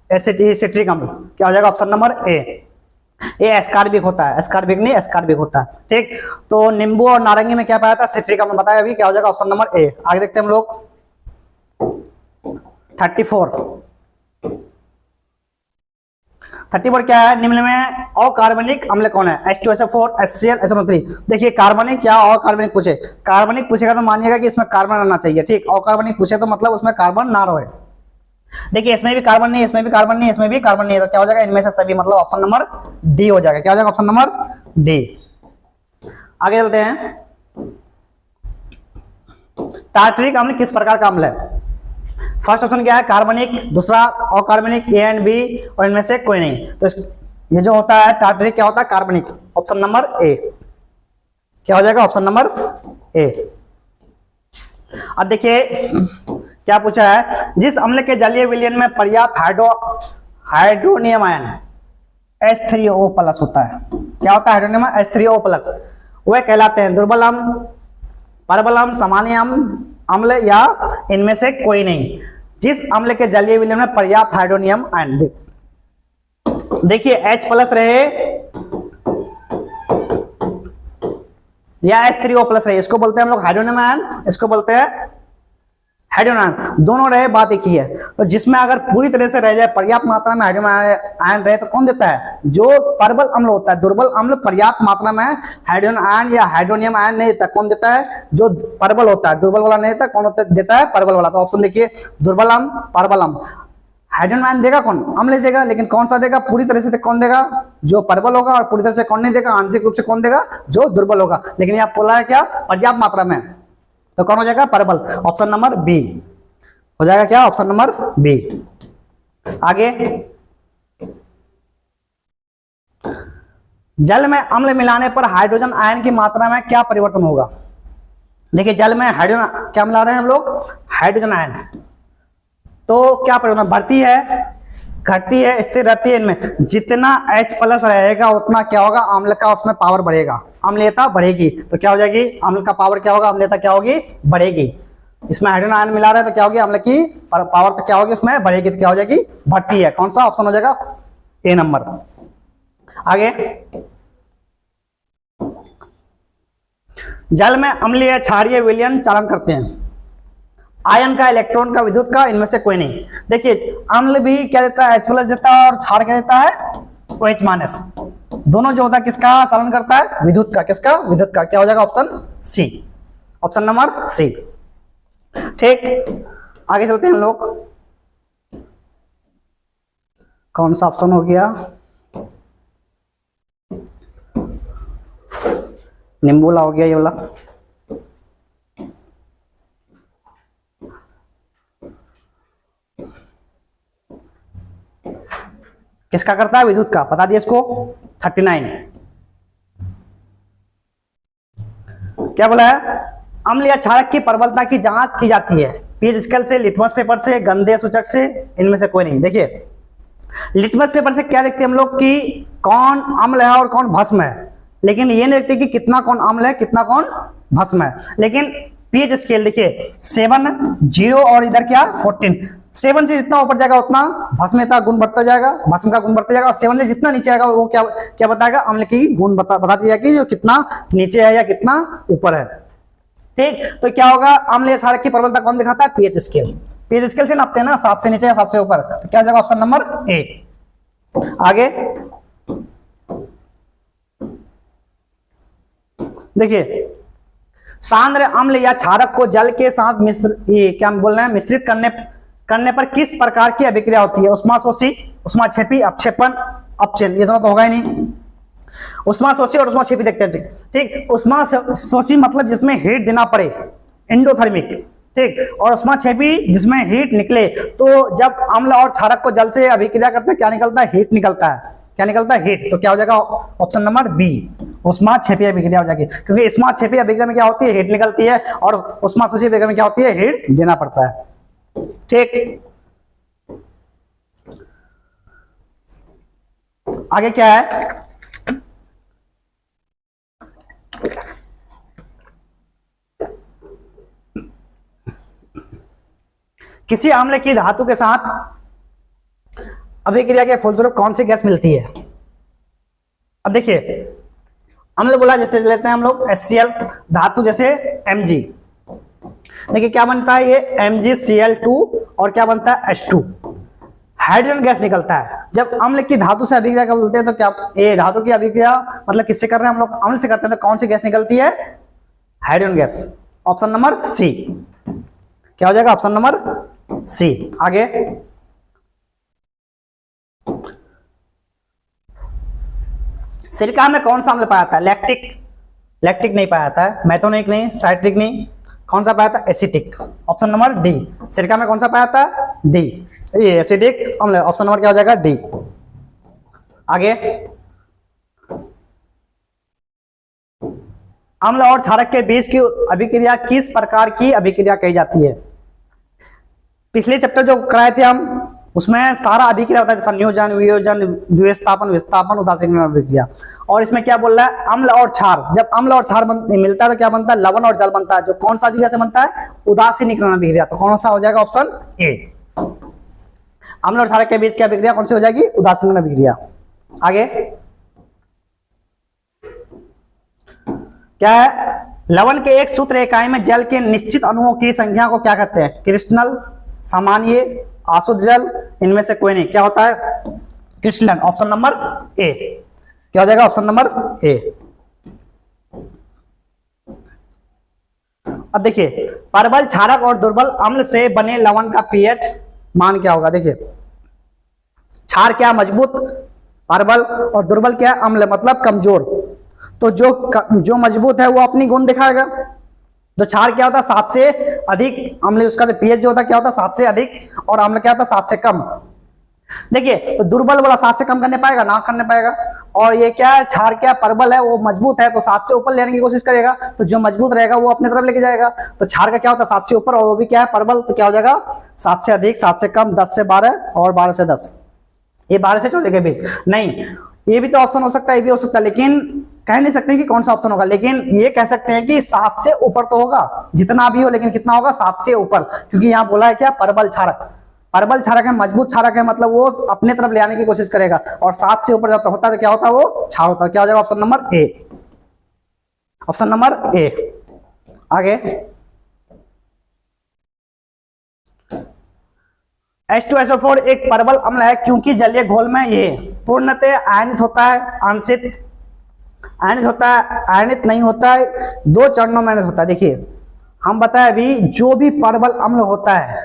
[SPEAKER 1] सिट्रिक अम्ल। क्या हो जाएगा? Option number A. ये एस्कॉर्बिक होता है, एस्कॉर्बिक नहीं एस्कॉर्बिक होता है। ठीक, तो नींबू और नारंगी में क्या पाया था? सिट्रिक अम्ल बताया अभी। क्या हो जाएगा? Option number A. आगे देखते हैं हम लोग 34 क्या है? निम्न में अकार्बनिक अम्ल कौन है? H2SO4, HCl, SNO3। देखिए कार्बनिक या अकार्बनिक पूछे, कार्बनिक पूछेगा तो मानिएगा कि इसमें कार्बन रहना चाहिए। ठीक, अकार्बनिक पूछे तो मतलब उसमें कार्बन ना रहे। देखिए इसमें भी कार्बन नहीं, इसमें भी कार्बन नहीं, इसमें भी कार्बन नहीं है। तो क्या हो जाएगा? इनमें से सभी, मतलब ऑप्शन नंबर डी हो जाएगा। क्या हो जाएगा? Option number D. आगे चलते हैं। टार्टरिक अम्ल किस प्रकार का अम्ल है? फर्स्ट ऑप्शन क्या है? कार्बनिक, दूसरा अकार्बनिक, ए एंड बी, और इनमें से कोई नहीं। तो ये जो होता है टार्टरिक क्या होता है? कार्बनिक, ऑप्शन नंबर ए। क्या हो जाएगा? Option number A. अब देखिए क्या पूछा है? जिस अम्ल के जलीय विलयन में पर्याप्त हाइड्रोनियम आयन H3O+ होता है। क्या होता है? हाइड्रोनियम H3O+, वह कहलाते हैं दुर्बल अम्ल, प्रबल अम्ल, सामान्य अम्ल, या इनमें से कोई नहीं। जिस अम्ल के जलीय विलयन में पर्याप्त हाइड्रोनियम आयन, देखिए H+ रहे या H3O+ रहे, इसको बोलते हैं हम लोग हाइड्रोनियम आयन, इसको बोलते हैं हाइड्रोजन आयन। दोनों रहे, बात एक ही है। तो जिसमें अगर पूरी तरह से रह जाए, पर्याप्त मात्रा में हाइड्रोजन आयन रहे, तो कौन देता है? जो प्रबल अम्ल होता है। दुर्बल अम्ल पर्याप्त मात्रा में हाइड्रोजन आयन या हाइड्रोनियम आयन नहीं देता। कौन देता है? जो प्रबल होता है। दुर्बल वाला नहीं देता। कौन देता है? प्रबल वाला। तो ऑप्शन देखिए, दुर्बल अम्ल, प्रबल अम्ल। हाइड्रोजन आयन देगा कौन? अम्ल देगा, लेकिन कौन सा देगा? पूरी तरह से कौन देगा? जो प्रबल होगा। और पूरी तरह से कौन नहीं देगा? आंशिक रूप से कौन देगा? जो दुर्बल होगा। लेकिन यहाँ बोला है क्या? पर्याप्त मात्रा में, तो कौन हो जाएगा? प्रबल, ऑप्शन नंबर बी हो जाएगा। क्या? Option number B. आगे जल में अम्ल मिलाने पर हाइड्रोजन आयन की मात्रा में क्या परिवर्तन होगा? देखिए जल में हाइड्रोजन क्या मिला रहे हैं हम लोग? Hydrogen ion. तो क्या परिवर्तन? बढ़ती है, घटती है, स्थिर रहती है? इनमें जितना H+ रहेगा उतना क्या होगा? अम्ल का उसमें पावर बढ़ेगा, अम्लीयता बढ़ेगी। तो क्या हो जाएगी? अम्ल का पावर क्या होगा? अम्लीयता क्या होगी? बढ़ेगी। इसमें हाइड्रोजन आयन मिला रहे हैं तो क्या होगी? अम्ल की पावर तो क्या होगी? उसमें बढ़ेगी। तो क्या हो जाएगी? बढ़ती है। कौन सा ऑप्शन हो जाएगा? ए नंबर। आगे जल में अम्लीय क्षारीय विलयन चालन करते हैं। आयन का, इलेक्ट्रॉन का, विद्युत का, इनमें से कोई नहीं। देखिए अम्ल भी क्या देता है, H+ देता है, और क्षार क्या देता है, OH-। दोनों जो होता है किसका चालन करता है, विद्युत का। किसका, विद्युत का। क्या हो जाएगा, option C, option number C. ठीक, आगे चलते हैं हम लोग। कौन सा ऑप्शन हो गया, निम्बुला हो गया ये वाला। किसका करता है, विद्युत का। बता दिए इसको। 39 क्या बोला है, अम्ल या क्षारक की प्रबलता की जांच की जाती है पीएच स्केल से, लिटमस पेपर से, गंधे सूचक से, इनमें से कोई नहीं। देखिए लिटमस पेपर से क्या देखते हैं हम लोग कि कौन अम्ल है और कौन भस्म है, लेकिन ये नहीं देखते कि कितना कौन अम्ल है कितना कौन भस्म है। लेकिन पीएच स्केल देखिए 7, 0 और इधर क्या 14। 7 से जितना ऊपर जाएगा उतना भस्म का गुण बढ़ता जाएगा, भस्म का गुण बढ़ता जाएगा। और 7 से जितना नीचे आएगा वो क्या क्या बताएगा, अम्ल की गुण बता दिया कि जो कितना नीचे है या कितना ऊपर है। ठीक, तो क्या होगा, अम्ल या क्षारक की प्रबलता कौन दिखाता है, पीएच स्केल। पीएच स्केल से नापते हैं ना, 7 से नीचे या 7 से ऊपर। तो क्या हो जाएगा, ऑप्शन नंबर ए। आगे देखिए, सांद्र अम्ल या क्षारक को जल के साथ मिश्रित करने पर किस प्रकार की अभिक्रिया होती है, उष्माशोषी, उष्माक्षेपी, अपक्षेपण, अपचयन। ये दोनों तो होगा ही नहीं। उष्माशोषी और उष्माक्षेपी देखते हैं। ठीक, उष्माशोषी मतलब जिसमें हीट देना पड़े, एंडोथर्मिक। ठीक, और उष्माक्षेपी जिसमें हीट निकले। तो जब अम्ल और क्षारक को जल से अभिक्रिया करते हैं क्या निकलता है, हीट निकलता है। क्या निकलता है, हीट। तो क्या हो जाएगा, ऑप्शन नंबर बी, उष्माक्षेपी अभिक्रिया हो जाएगी। क्योंकि उष्माक्षेपी अभिक्रिया में क्या होती है, हीट निकलती है, और उष्माशोषी अभिक्रिया में क्या होती है, हीट देना पड़ता है। ठीक, आगे क्या है, किसी अम्ल की धातु के साथ अभिक्रिया के फलस्वरूप कौन सी गैस मिलती है। अब देखिए अम्ल बोला, जैसे लेते हैं हम लोग HCl, धातु जैसे Mg। देखिए क्या बनता है, ये MgCl2 और क्या बनता है, H2। हाइड्रोजन गैस निकलता है। जब अम्ल की धातु से अभिक्रिया कर बोलते हैं तो क्या, ये धातु की अभिक्रिया मतलब किससे कर रहे हैं हम लोग, अम्ल से करते हैं। तो कौन सी गैस निकलती है, hydrogen gas. Option number C. क्या हो जाएगा, ऑप्शन नंबर सी। आगे सिरका में कौन सा अम्ल पाया जाता है, लैक्टिक, लैक्टिक नहीं पाया जाता है, मैथोनिक नहीं, साइट्रिक नहीं, कौन सा पाया जाता है, एसिटिक। Option number D. सिरका में कौन सा पाया जाता है, डी, ये एसिडिक अम्ल। ऑप्शन नंबर क्या हो जाएगा, डी। आगे अम्ल और क्षारक के बीच की अभिक्रिया किस प्रकार की अभिक्रिया कही जाती है। पिछले चैप्टर जो कराए थे हम, उसमें सारा अभिक्रिया होता है, संयोजन, वियोजन, द्विस्थापन, विस्थापन, उदासीन अभिक्रिया। और इसमें क्या बोल रहा है, अम्ल और क्षार। जब अम्ल और क्षार मिलता है तो क्या बनता है, लवण और जल बनता है। जो कौन सा अभिक्रिया से बनता है, उदासीनीकरण अभिक्रिया। तो कौन सा हो जाएगा, ऑप्शन ए। अम्ल और क्षारक के बीच की अभिक्रिया कौन सी हो जाएगी, उदासीनीकरण अभिक्रिया। आगे क्या है, लवण के एक सूत्र इकाई में जल के निश्चित अणुओं की संख्या को क्या कहते हैं, क्रिस्टल, सामान्य, आशुद्ध जल, इनमें से कोई नहीं। क्या होता है, क्रिस्टलन। Option number A. क्या हो जाएगा, ऑप्शन नंबर ए। अब देखिए परबल, क्षारक और दुर्बल अम्ल से बने लवण का पीएच मान क्या होगा। देखिए क्षार क्या, मजबूत, परबल, और दुर्बल क्या, अम्ल मतलब कमजोर। तो जो मजबूत है वो अपनी गुण दिखाएगा। जो क्षार क्या होता है, 7 से अधिक, अम्ल उसका जो पीएच जो होता है क्या होता है, 7 से अधिक, और अम्ल क्या होता है, 7 से कम। देखिए तो दुर्बल वाला 7 से कम करने पाएगा ना, करने पाएगा। और ये क्या है, क्षार क्या, परबल है, वो मजबूत है तो 7 से ऊपर लेने की कोशिश करेगा। तो जो मजबूत रहेगा वो अपनी तरफ लेके जाएगा। तो क्षार का क्या होता है, 7 से ऊपर, और वो भी क्या है, परबल। तो क्या हो जाएगा, 7 से अधिक, 7 से कम, 10 से 12 और 12 से 10। ये 12 से 14 के बीच नहीं। ये भी तो ऑप्शन हो सकता है, ये भी हो सकता है, लेकिन कह नहीं सकते कि कौन सा ऑप्शन होगा। लेकिन ये कह सकते हैं कि 7 से ऊपर तो होगा, जितना भी हो, लेकिन कितना होगा, 7 से ऊपर। क्योंकि यहाँ बोला है क्या, परबल क्षारक। परबल क्षारक है, मजबूत क्षारक है, मतलब वो अपने तरफ ले आने की कोशिश करेगा। और 7 से ऊपर जाता होता है तो क्या होता है, वो क्षार होता है। क्या हो जाएगा, option number A. Option number A. आगे H2SO4 एक परबल अम्ल है क्योंकि जलीय घोल में ये पूर्णतः आयनित होता है, आंशिक आयनित होता है, आयनित नहीं होता है, 2 चरणों में आयनित होता है। देखिए हम बताए अभी जो भी परबल अम्ल होता है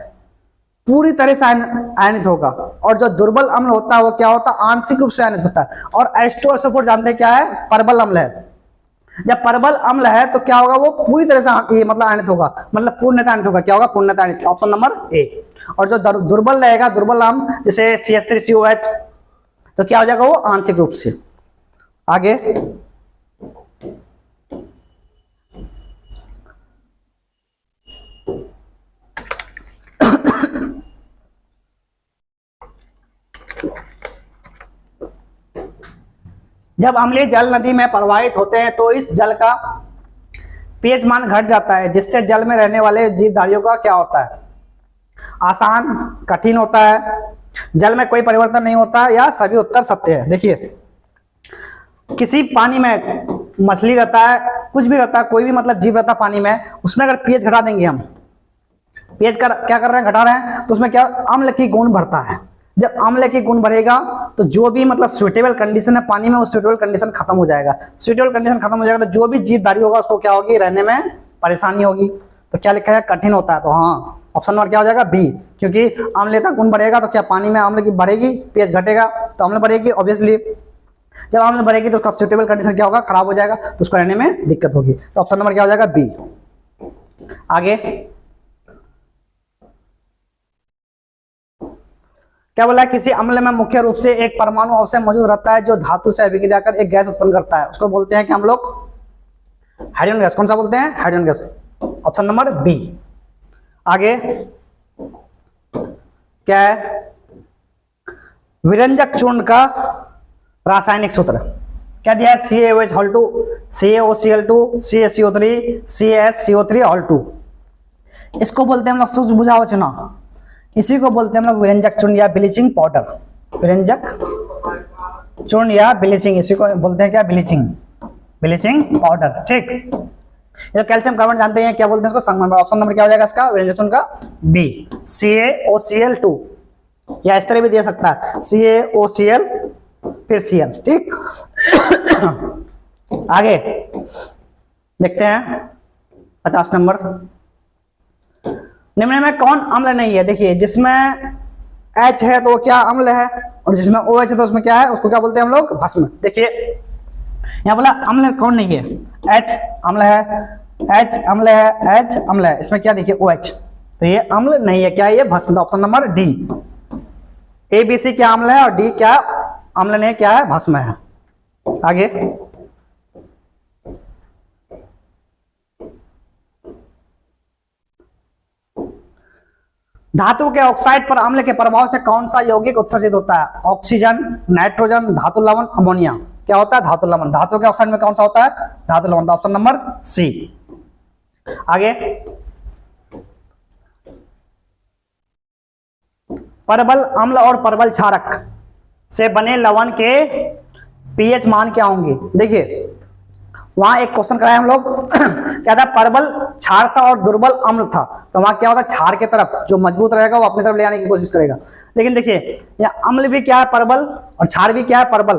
[SPEAKER 1] पूरी तरह से आयनित होगा, और जो दुर्बल अम्ल होता है वो क्या होता है, आंशिक रूप से आयनित होता है। और H2SO4 जानते हैं क्या है, परबल अम्ल है। जब परबल अम्ल है तो क्या होगा, वो पूरी तरह से ये मतलब आयनित होगा, मतलब पूर्णतः आयनित होगा। क्या होगा, पूर्णतः आयनित, ऑप्शन नंबर ए। और जो दुर्बल रहेगा, दुर्बल अम्ल जैसे CH3COH, तो क्या हो जाएगा, वो आंशिक रूप से। आगे जब अम्लीय जल नदी में प्रवाहित होते हैं तो इस जल का पीएच मान घट जाता है, जिससे जल में रहने वाले जीवधारियों का क्या होता है, आसान, कठिन होता है, जल में कोई परिवर्तन नहीं होता, या सभी उत्तर सत्य है। देखिए किसी पानी में मछली रहता है, कुछ भी रहता है, कोई भी मतलब जीव रहता है पानी में, उसमें अगर पीएच घटा देंगे हम, पीएच क्या कर रहे हैं, घटा रहे हैं, तो उसमें क्या अम्ल की गुण बढ़ता है। जब अम्ल की गुण बढ़ेगा तो जो भी मतलब सुइटेबल कंडीशन है पानी में, वो सुइटेबल कंडीशन खत्म हो जाएगा। सुइटेबल कंडीशन खत्म हो जाएगा तो जो भी जीवधारी होगा उसको क्या होगी, रहने में परेशानी होगी। तो क्या लिखा है, कठिन होता है। तो हाँ, ऑप्शन नंबर क्या हो जाएगा, बी। क्योंकि अम्लता गुण बढ़ेगा तो क्या पानी में अम्ल की बढ़ेगी, पीएच घटेगा तो अम्ल बढ़ेगी ऑब्वियसली। जब अम्ल बढ़ेगी तो उसका सुइटेबल कंडीशन क्या होगा, खराब हो जाएगा, तो उसको रहने में दिक्कत होगी। तो ऑप्शन नंबर क्या हो जाएगा, बी। आगे क्या बोला, किसी अम्ल में मुख्य रूप से एक परमाणु अवश्य मौजूद रहता है जो धातु से अभिक्रिया कर एक गैस उत्पन्न करता है, उसको बोलते हैं कि हम लोग हाइड्रोजन गैस। कौन सा बोलते हैं, hydrogen gas, option number B. आगे क्या है, विरंजक चूर्ण का रासायनिक सूत्र क्या दिया है, CaOH2, CaOCl2, CaCO3, CaSCO3 इसको बोलते हैं हम लोग सूक्ष्म बुझाऊ चूना, इसी को बोलते हैं हम लोग विरंजक चूर्ण या ब्लीचिंग पाउडर। विरंजक चूर्ण या ब्लीचिंग, इसी को बोलते हैं क्या, ब्लीचिंग पाउडर। ठीक, ये कैल्शियम कार्बन जानते हैं क्या बोलते हैं इसको, संगमरमर। ऑप्शन नंबर क्या हो जाएगा इसका, विरंजक चूर्ण का बी, CaOCl2, या इस तरह भी दे सकता है CaOCl फिर Cl। ठीक आगे देखते हैं 50 नंबर, निम्न में कौन अम्ल नहीं है। देखिए जिसमें H है तो वो क्या अम्ल है, और जिसमें OH है तो उसमें क्या है, उसको क्या बोलते हैं हम लोग, भस्म। देखिए यहाँ बोला अम्ल कौन नहीं है, H अम्ल है, H अम्ल है, H अम्ल है, इसमें क्या देखिए OH, तो ये अम्ल नहीं है, क्या ये भस्म। Option number D. A B C क्या अम्ल है और D क्या अम्ल नहीं, क्या है, भस्म है। आगे धातु के ऑक्साइड पर अम्ल के प्रभाव से कौन सा यौगिक उत्सर्जित होता है, ऑक्सीजन, नाइट्रोजन, धातु लवण, अमोनिया। क्या होता है, धातु लवण। धातु के ऑक्साइड में कौन सा होता है, धातु लवण। Option number C. आगे परबल अम्ल और परबल क्षारक से बने लवण के पीएच मान क्या होंगे। देखिए वहां एक क्वेश्चन कराया हम लोग क्या था, परबल क्षार था और दुर्बल अम्ल था, तो वहां क्या होता है, क्षार की तरफ जो मजबूत रहेगा वो अपनी तरफ ले आने की कोशिश करेगा। लेकिन देखिए यहाँ अम्ल भी क्या है, परबल, और क्षार भी क्या है, परबल,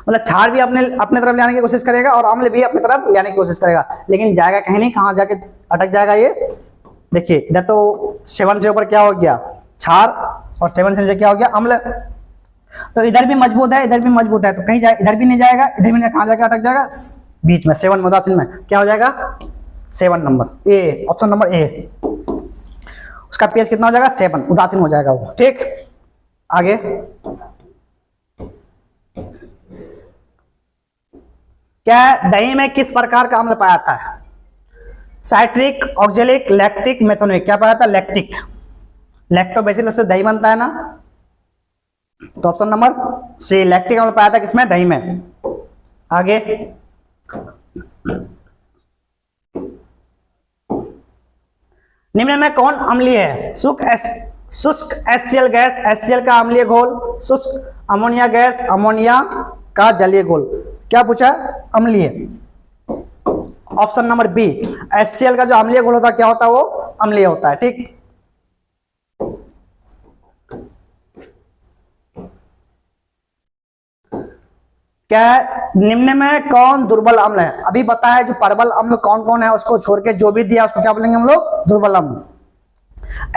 [SPEAKER 1] मतलब क्षार भी अपने तरफ ले आने की कोशिश करेगा और अम्ल भी अपनी तरफ ले आने की कोशिश करेगा, लेकिन जाएगा कहीं नहीं, कहाँ जाके अटक जाएगा ये। देखिए इधर तो 7 से ऊपर क्या हो गया, क्षार, और 7 से नीचे क्या हो गया, अम्ल। तो इधर भी मजबूत है, इधर भी मजबूत है, तो कहीं जाए, इधर भी नहीं जाएगा, इधर भी नहीं, कहाँ जाके अटक जाएगा, बीच में 7 मुदासिल में क्या हो जाएगा, 7 number A, option number A. उसका पीएच कितना हो जाएगा, 7, उदासीन हो जाएगा वो। ठीक, आगे क्या दही में किस प्रकार का अम्ल पाया जाता है, साइट्रिक, ऑक्जेलिक, लैक्टिक, मेथोनिक। क्या पाया जाता है, लैक्टिक। लैक्टोबैसिलस से दही बनता है ना, तो ऑप्शन नंबर सी, लैक्टिक अम्ल पाया था किसमें, दही में। आगे निम्न में कौन अम्लीय है, शुष्क HCl गैस, HCl का अम्लीय घोल, शुष्क अमोनिया गैस, अमोनिया का जलीय घोल। क्या पूछा, अम्लीय। Option number B. HCl का जो अम्लीय घोल होता है क्या होता है, वो अम्लीय होता है। ठीक, क्या है, निम्न में कौन दुर्बल अम्ल है? अभी बताया जो प्रबल अम्ल कौन कौन है, उसको छोड़ के जो भी दिया उसको क्या बोलेंगे हम लोग, दुर्बल अम्ल।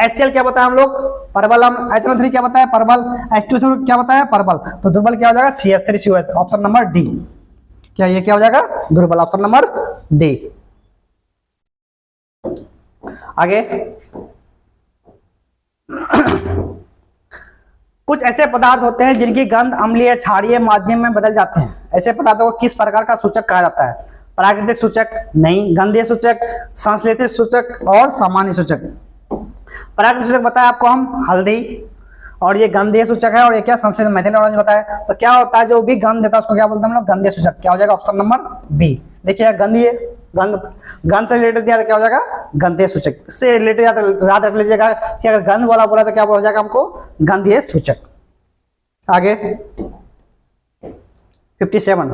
[SPEAKER 1] HCl क्या बताया हम लोग, प्रबल अम्ल। HNO3 क्या बताया, प्रबल। H2SO क्या बताया, प्रबल। तो दुर्बल क्या हो जाएगा, CH3COH, ऑप्शन नंबर डी। क्या ये क्या हो जाएगा, दुर्बल, ऑप्शन नंबर डी। आगे कुछ ऐसे पदार्थ होते हैं जिनकी गंध अम्लीय, क्षारीय, माध्यम में बदल जाते हैं। ऐसे पदार्थों को किस प्रकार का सूचक कहा जाता है? प्राकृतिक सूचक नहीं, गंधीय सूचक, संश्लेषित सूचक और सामान्य सूचक। प्राकृतिक सूचक बताया आपको हम, हल्दी, और ये गंधीय सूचक है, और ये क्या, संश्लेषित मेथिल ऑरेंज बताया। तो क्या होता है, जो भी गंध देता है उसको क्या बोलते हैं हम लोग, गंधीय सूचक। क्या हो जाएगा, ऑप्शन नंबर बी। देखिए गंधीय, गंध से रिलेटेड दिया तो क्या हो जाएगा, गंधीय सूचक। इससे रिलेटेड याद रख लीजिएगा कि अगर गंध वाला बोला तो क्या हो जाएगा हमको, गंधीय सूचक। आगे 57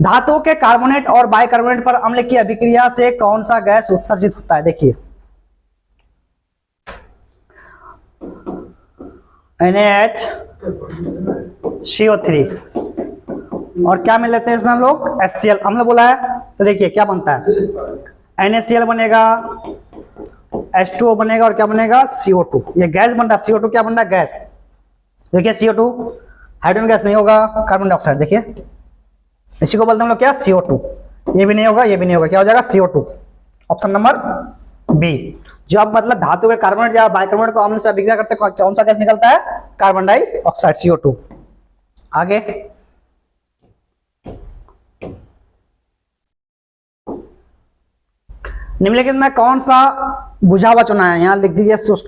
[SPEAKER 1] धातुओं के कार्बोनेट और बाइकार्बोनेट पर अम्ल की अभिक्रिया से कौन सा गैस उत्सर्जित होता है? देखिए NaHCO3 और क्या मिल लेते हैं इसमें हम लोग, HCl अम्ल बोला है। तो देखिए क्या बनता है, NaCl बनेगा, H2O बनेगा, और क्या बनेगा, CO2। ये गैस बन रहा है, CO2 क्या बन रहा है, गैस। देखिए CO2 हाइड्रोजन गैस नहीं होगा, कार्बन डाइऑक्साइड। देखिए इसी को बोलते हैं हम लोग क्या, CO2। ये भी नहीं होगा, ये भी नहीं होगा, क्या हो जाएगा, CO2, ऑप्शन नंबर बी। जब मतलब धातु के कार्बोनेट या बाइकार्बोनेट को अम्ल से अभिक्रिया करते कौन सा गैस निकलता है, कार्बन डाइऑक्साइड, CO2। आगे निम्नलिखित में कौन सा बुझावा चुना है? यहां लिख दीजिए शुष्क,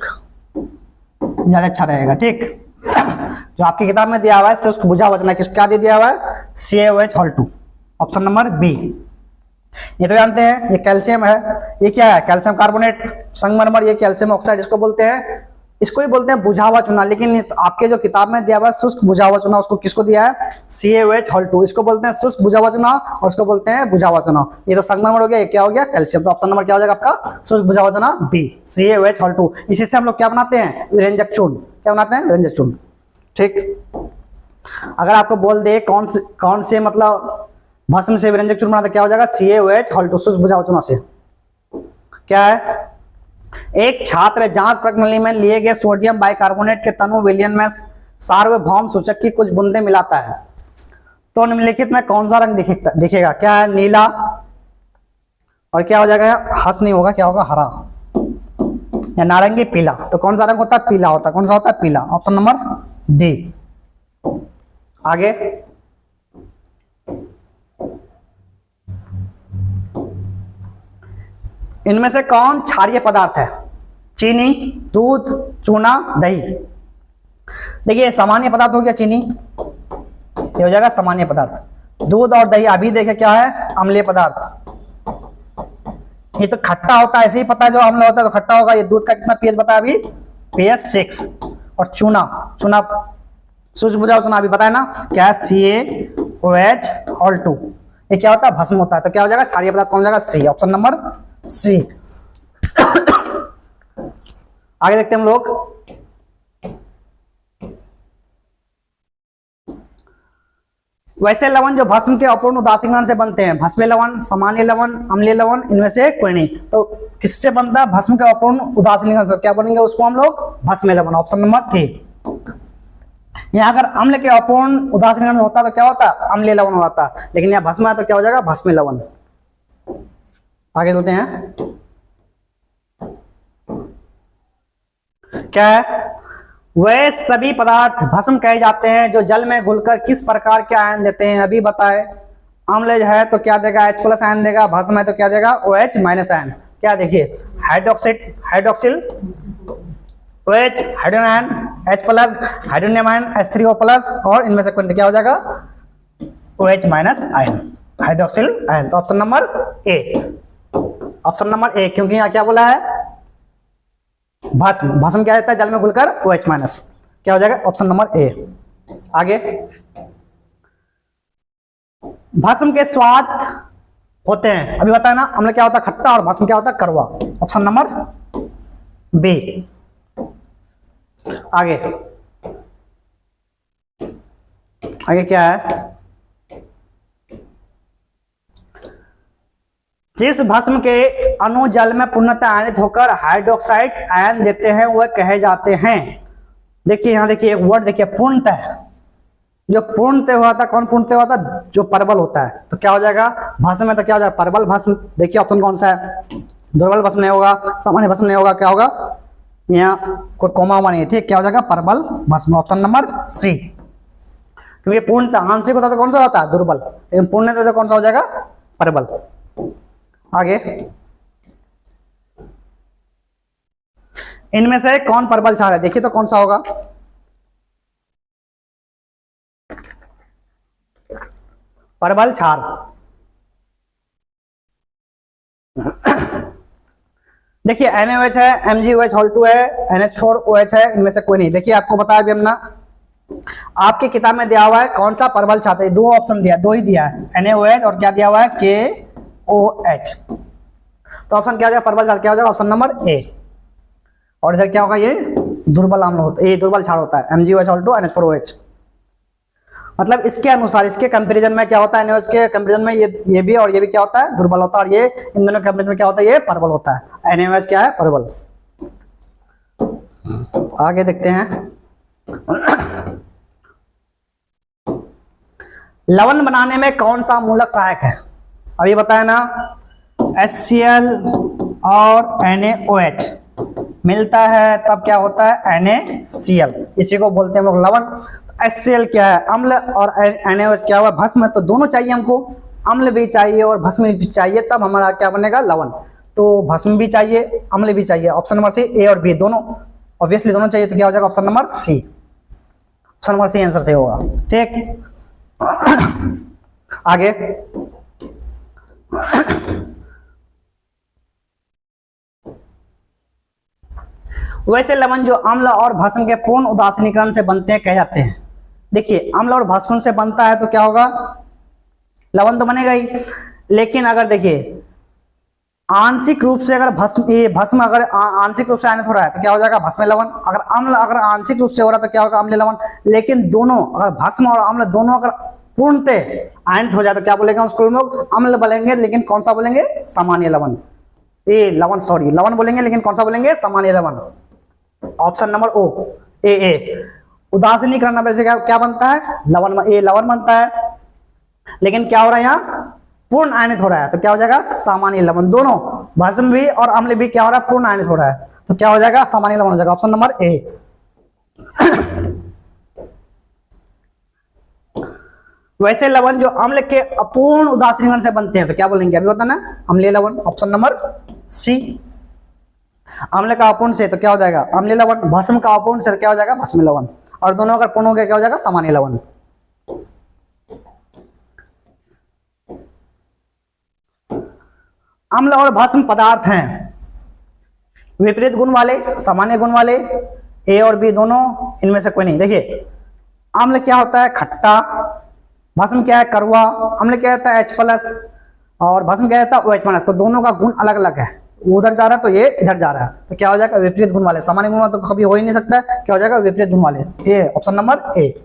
[SPEAKER 1] ज्यादा अच्छा रहेगा। ठीक, जो आपकी किताब में दिया हुआ है शुष्क बुझावा चुना, किस क्या दे दिया हुआ है, CaOH2, ऑप्शन नंबर बी। ये तो जानते हैं, ये कैल्शियम है, ये क्या है, कैल्शियम कार्बोनेट, संगमरमर, ये कैल्शियम ऑक्साइड, इसको बोलते हैं, इसको ही बोलते हैं बुझावा चुना। लेकिन आपके जो किताब में दिया हुआ है शुष्क बुझावा चुना, उसको किसको दिया है, CaOH2, इसको बोलते हैं शुष्क बुझावा चुना, और उसको बोलते हैं बुझावा चुना। ये तो संगमरमर हो गया, ये क्या हो गया, कैल्शियम। तो ऑप्शन नंबर क्या हो जाएगा आपका, शुष्क बुझावा चुना बी, CaOH2। इसी से हम लोग क्या बनाते हैं, विरंजक चूर्ण। क्या बनाते हैं, विरंजक चूर्ण। ठीक, अगर आपको बोल दे कौन से मतलब भस्म से विरंजक चूर्ण बनाते, क्या हो जाएगा, CaOH2, शुष्क बुझावा चूना से। क्या है, एक छात्र जांच प्रणाली में लिए गए सोडियम बाइकार्बोनेट के तनु विलयन में सार्वभौम सूचक की कुछ बूंदे मिलाता है, तो निम्नलिखित में कौन सा रंग दिखेगा? क्या है, नीला, और क्या हो जाएगा, हंस नहीं होगा, क्या होगा, हरा, या नारंगी, पीला। तो कौन सा रंग होता है, पीला होता है। कौन सा होता है, पीला, ऑप्शन नंबर डी। आगे इनमें से कौन क्षारीय पदार्थ है? चीनी, दूध, चूना, दही। देखिए सामान्य पदार्थ हो गया चीनी, ये हो जाएगा सामान्य पदार्थ। दूध और दही अभी देखे क्या है, अम्लीय पदार्थ। ये तो खट्टा होता है, ऐसे ही पता है, जो अम्ल होता है तो खट्टा होगा। ये दूध का कितना pH बताया अभी, pH 6। और चूना शुष्क बुझावा चूना अभी बताया ना, क्या है, CaOH2। ये क्या होता है, भस्म होता है। तो क्या हो जाएगा, क्षारीय पदार्थ कौन हो जाएगा, सी, ऑप्शन नंबर सी। आगे देखते हैं हम लोग, वैसे लवण जो भस्म के अपूर्ण उदासीकरण से बनते हैं, भस्म लवण, सामान्य लवण, अम्लीय लवण, इनमें से कोई नहीं। तो किससे बनता है, भस्म के अपूर्ण उदासीकरण से। क्या बनेंगे उसको हम लोग, भस्म लवण, ऑप्शन नंबर 3। यहाँ अगर अम्ल के अपूर्ण उदासीकरण होता तो क्या होता, अम्लीय लवण होता। लेकिन यहाँ भस्म है तो क्या हो जाएगा, भस्म लवण। आगे चलते हैं, क्या है, वे सभी पदार्थ भस्म कहे जाते हैं जो जल में घुलकर किस प्रकार के आयन देते हैं, अभी बताए। अम्ल है तो क्या देगा, H+ आयन देगा, भस्म है तो क्या देगा, OH- आयन। क्या देखिए, hydroxyl OH, hydrogen ion H+, hydronium ion H3O+, और इनमें से कौन क्या हो जाएगा, OH- आयन, हाइड्रोक्सिल आयन। तो option number A, option number A, क्योंकि यहाँ क्या बोला है, भस्म क्या रहता है, जल में घुलकर OH-। क्या हो जाएगा, ऑप्शन नंबर ए। आगे भस्म के स्वाद होते हैं, अभी बताया ना, अम्ल क्या होता है खट्टा और भस्म क्या होता है कड़वा। Option number B. आगे आगे क्या है, जिस भस्म के अणु जल में पूर्णतः आयनित होकर हाइड्रोक्साइड आयन देते हैं वह कहे जाते हैं। देखिए यहां देखिए एक वर्ड देखिए पूर्णतः, जो पूर्णतः हुआ था, कौन पूर्णतः हुआ था, जो परबल होता है। तो क्या हो जाएगा भस्म में, तो क्या हो जाएगा परबल भस्म। देखिए ऑप्शन कौन सा है, दुर्बल भस्म नहीं होगा, सामान्य भस्म नहीं होगा, क्या होगा, यहाँ कोई कोमा हुआ नहीं है, ठीक, क्या हो जाएगा परबल भस्म। ऑप्शन नंबर सी, क्योंकि पूर्णतः आंशिक होता तो कौन सा होता है दुर्बल, लेकिन पूर्णतः तो कौन सा हो जाएगा परबल। आगे इनमें से कौन परबल क्षार है, देखिए तो कौन सा होगा, परबल क्षार। देखिए NaOH है, MgOH2 है, NH4OH है, इनमें से कोई नहीं। देखिए आपको बताया अभी हमने, आपकी किताब में दिया हुआ है कौन सा परबल क्षार है, दो ऑप्शन दिया, दो ही दिया है, NaOH और क्या दिया हुआ है KOH। तो ऑप्शन क्या हो जाएगा परबल क्षार, क्या हो जाएगा ऑप्शन नंबर ए। और इधर क्या होगा, ये दुर्बल अम्ल होता है, ये दुर्बल क्षार होता है MgOH2 NH4OH। मतलब इसके अनुसार, इसके कंपैरिजन में क्या होता है, NaOH के कंपैरिजन में ये भी और ये भी क्या होता है दुर्बल होता है, और ये इन दोनों कंपैरिजन में क्या होता है, ये परबल होता है। NaOH क्या है परबल। आगे देखते हैं, लवण बनाने में कौन सा मूलक सहायक है, अभी बताया ना, HCl और NaOH मिलता है तब क्या होता है NaCl, इसी को बोलते हैं हम लोग लवण। HCl क्या है अम्ल और NaOH क्या हुआ भस्म, तो दोनों चाहिए हमको, अम्ल भी चाहिए और भस्म भी चाहिए, तब हमारा क्या बनेगा लवण। तो भस्म भी चाहिए अम्ल भी चाहिए, ऑप्शन नंबर सी, ए और बी दोनों, ऑब्वियसली दोनों चाहिए, तो क्या हो जाएगा option number C. Option number C answer सही होगा, ठीक। आगे वैसे लवण जो अम्ल और भस्म के पूर्ण उदासीनीकरण से बनते हैं कहे जाते हैं। देखिए अम्ल और भस्म से बनता है तो क्या होगा, लवण तो बनेगा ही, लेकिन अगर देखिए आंशिक रूप से अगर भस्म अगर आंशिक रूप से आयनित हो रहा है तो क्या हो जाएगा भस्म लवण। अगर अम्ल अगर आंशिक रूप से हो रहा है तो क्या होगा अम्ल लवण। लेकिन दोनों अगर भस्म और अम्ल दोनों अगर पूर्णतः आयनित हो जाए तो क्या बोलेंगे उसको हम लोग अम्ल बोलेंगे, लेकिन कौन सा बोलेंगे सामान्य लवण, ए लवण, सॉरी लवण बोलेंगे, लेकिन कौन सा बोलेंगे सामान्य लवण। ऑप्शन नंबर ओ ए। उदासीनीकरण से क्या बनता है लवण, ए लवण बनता है, लेकिन क्या हो रहा है यहाँ पूर्ण आयनित हो रहा है तो क्या हो जाएगा सामान्य लवण। दोनों भस्म भी और अम्ल भी क्या हो रहा है पूर्ण आयनित हो रहा है तो क्या हो जाएगा सामान्य लवण हो जाएगा, ऑप्शन नंबर ए। वैसे लवण जो अम्ल के अपूर्ण उदासीनीकरण से बनते हैं तो क्या बोलेंगे अभी बताना, अम्लीय लवण, ऑप्शन नंबर सी। अम्ल का अपूर्ण से तो क्या हो जाएगा अम्लीय लवण, भस्म का अपूर्ण से क्या हो जाएगा भस्म लवण, और दोनों अगर पूर्ण हो गया क्या हो जाएगा सामान्य लवण। अम्ल और भस्म पदार्थ हैं विपरीत गुण वाले सामान्य गुण वाले, ए और बी दोनों, इनमें से कोई नहीं। देखिए अम्ल क्या होता है खट्टा, भस्म क्या है कड़वा, अम्ल क्या होता है H+ और भस्म क्या होता है OH-, तो दोनों का गुण अलग अलग है, उधर जा रहा है तो ये इधर जा रहा है तो क्या हो जाएगा विपरीत गुण वाले। सामान्य गुण तो कभी हो ही नहीं सकता, क्या हो जाएगा विपरीत गुण वाले, ए ऑप्शन नंबर ए।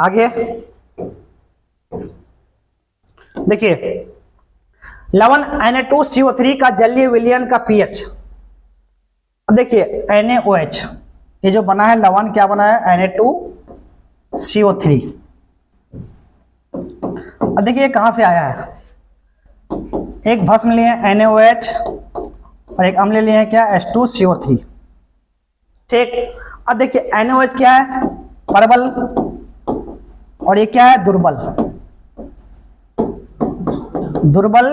[SPEAKER 1] आगे देखिए लवण Na2CO3 का जलीय विलयन का पीएच, अब देखिए NaOH ये जो बना है लवण क्या बना है Na2CO3। अब देखिए कहां से आया है, एक भस्म लिए NaOH और एक अम्ल लिए क्या H2CO3, ठीक। अब देखिए NaOH क्या है परबल और ये क्या है दुर्बल, दुर्बल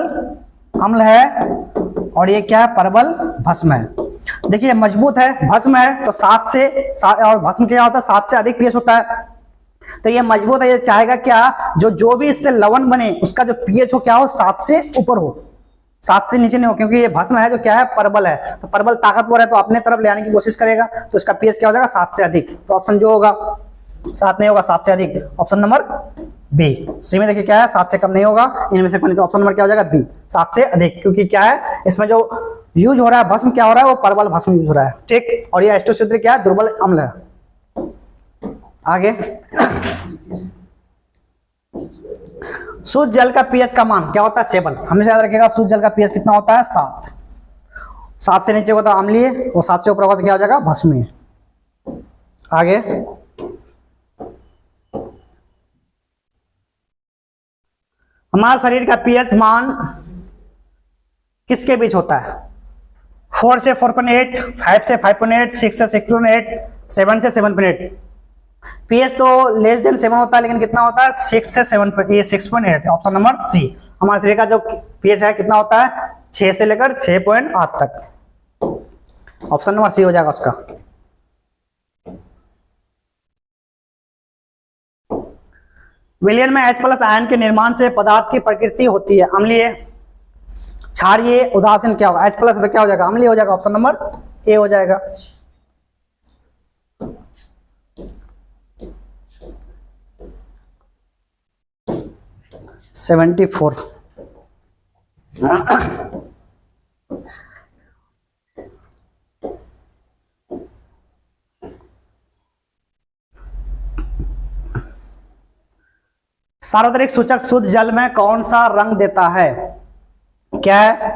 [SPEAKER 1] अम्ल है और ये क्या है परबल भस्म है। देखिए मजबूत है भस्म है तो 7 से और भस्म क्या होता है 7 से अधिक पीएच होता है, तो ये मजबूत है, ये चाहेगा क्या जो भी इससे लवण बने उसका जो पीएच हो क्या हो 7 से ऊपर हो, 7 से नीचे नहीं हो, क्योंकि ये भस्म है जो क्या है परबल है, तो परबल ताकतवर है तो अपने तरफ ले आने की कोशिश करेगा, तो इसका पीएच क्या हो जाएगा 7 से अधिक, तो ऑप्शन जो होगा 7 नहीं होगा, 7 से अधिक, ऑप्शन नंबर बी। सी में देखिए क्या है, 7 से कम नहीं होगा, इनमें से कोई, तो ऑप्शन नंबर क्या हो जाएगा बी, 7 से अधिक। क्योंकि क्या है इसमें जो यूज हो रहा है भस्म, क्या हो रहा है, वो परबल भस्म यूज हो रहा है, ठीक। और ये एस्टोसिद्र क्या है, दुर्बल अम्ल है। आगे शुद्ध जल का पीएच का मान क्या होता है, 7। हमेशा याद रखिएगा शुद्ध जल का पीएच कितना होता है, 7। 7 से नीचे होता है अम्लीय और 7 से ऊपर होगा तो क्या हो जाएगा, भस्मीय। आगे हमारा शरीर का पीएच मान किसके बीच होता है, 4 से 4.8, 5 से 5.8, 6 से 6.8, 7 से 7.8। पीएच तो लेस देन 7 होता है, लेकिन कितना होता है, 6 से 7, ये 6.8, ऑप्शन नंबर सी। हमारे शरीर का जो पीएच है कितना होता है, 6 से लेकर 6.8 तक, ऑप्शन नंबर सी हो जाएगा उसका। विलयन में H+ आयन के निर्माण से पदार्थ की प्रकृति होती है अम्लीय, क्षारीय, उदासीन। क्या होगा, H+ तो क्या हो जाएगा, अम्लीय हो जाएगा, ऑप्शन नंबर ए हो जाएगा। (74) सार्वत्रिक सूचक शुद्ध जल में कौन सा रंग देता है, क्या है,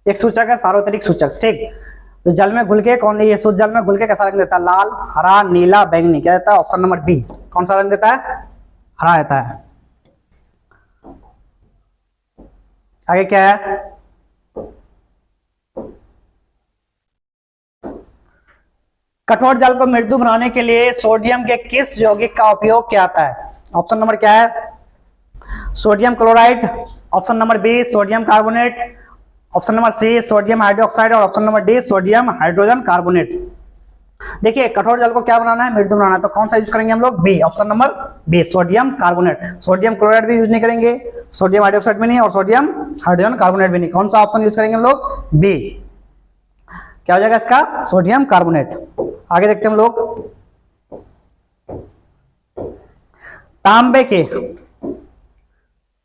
[SPEAKER 1] एक सूचक है सार्वत्रिक सूचक, ठीक। तो जल में घुल के कौन, ये शुद्ध जल में घुल के कैसा रंग देता है, लाल, हरा, नीला, बैंगनी, क्या देता है, ऑप्शन नंबर बी। कौन सा रंग देता है, हरा देता है। आगे क्या है, कठोर जल को मृदु बनाने के लिए सोडियम के किस यौगिक का उपयोग किया जाता है, ऑप्शन नंबर क्या है, sodium chloride, option number B sodium carbonate, option number C sodium hydroxide और option number D sodium hydrogen carbonate. देखिए कठोर जल को क्या बनाना है, मृदु बनाना है, तो कौन सा यूज करेंगे हम लोग, B, option number B sodium carbonate. Sodium chloride भी यूज नहीं करेंगे, सोडियम हाइड्रोक्साइड भी नहीं और सोडियम हाइड्रोजन कार्बोनेट भी नहीं, कौन सा ऑप्शन यूज करेंगे हम लोग, बी, क्या हो जाएगा इसका, सोडियम कार्बोनेट। आगे देखते हैं हम लोग,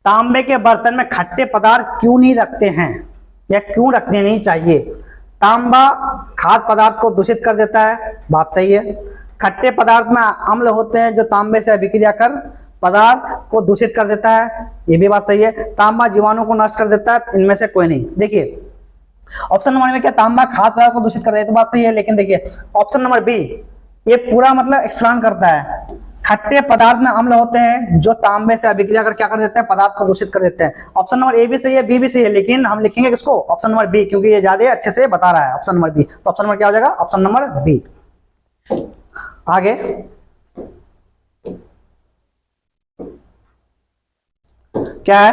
[SPEAKER 1] तांबे के बर्तन में खट्टे पदार्थ क्यों नहीं रखते हैं या क्यों रखने नहीं चाहिए। तांबा खाद्य पदार्थ को दूषित कर देता है, बात सही है। खट्टे पदार्थ में अम्ल होते हैं जो तांबे से अभिक्रिया कर पदार्थ को दूषित कर देता है, ये भी बात सही है। तांबा जीवाणु को नष्ट कर देता है, इनमें से कोई नहीं। देखिए ऑप्शन नंबर में क्या, तांबा खाद्य पदार्थ को दूषित कर देता है, तो बात सही है, लेकिन देखिए ऑप्शन नंबर बी ये पूरा मतलब एक्सप्लेन करता है। खट्टे पदार्थ में अम्ल होते हैं जो तांबे से अभिक्रिया कर क्या कर देते हैं, पदार्थ को दूषित कर देते हैं। ऑप्शन नंबर ए भी सही है, बी भी सही है, लेकिन हम लिखेंगे किसको, ऑप्शन नंबर बी, क्योंकि ये ज्यादा अच्छे से बता रहा है, ऑप्शन नंबर बी। तो ऑप्शन नंबर क्या हो जाएगा, ऑप्शन नंबर बी। आगे क्या है,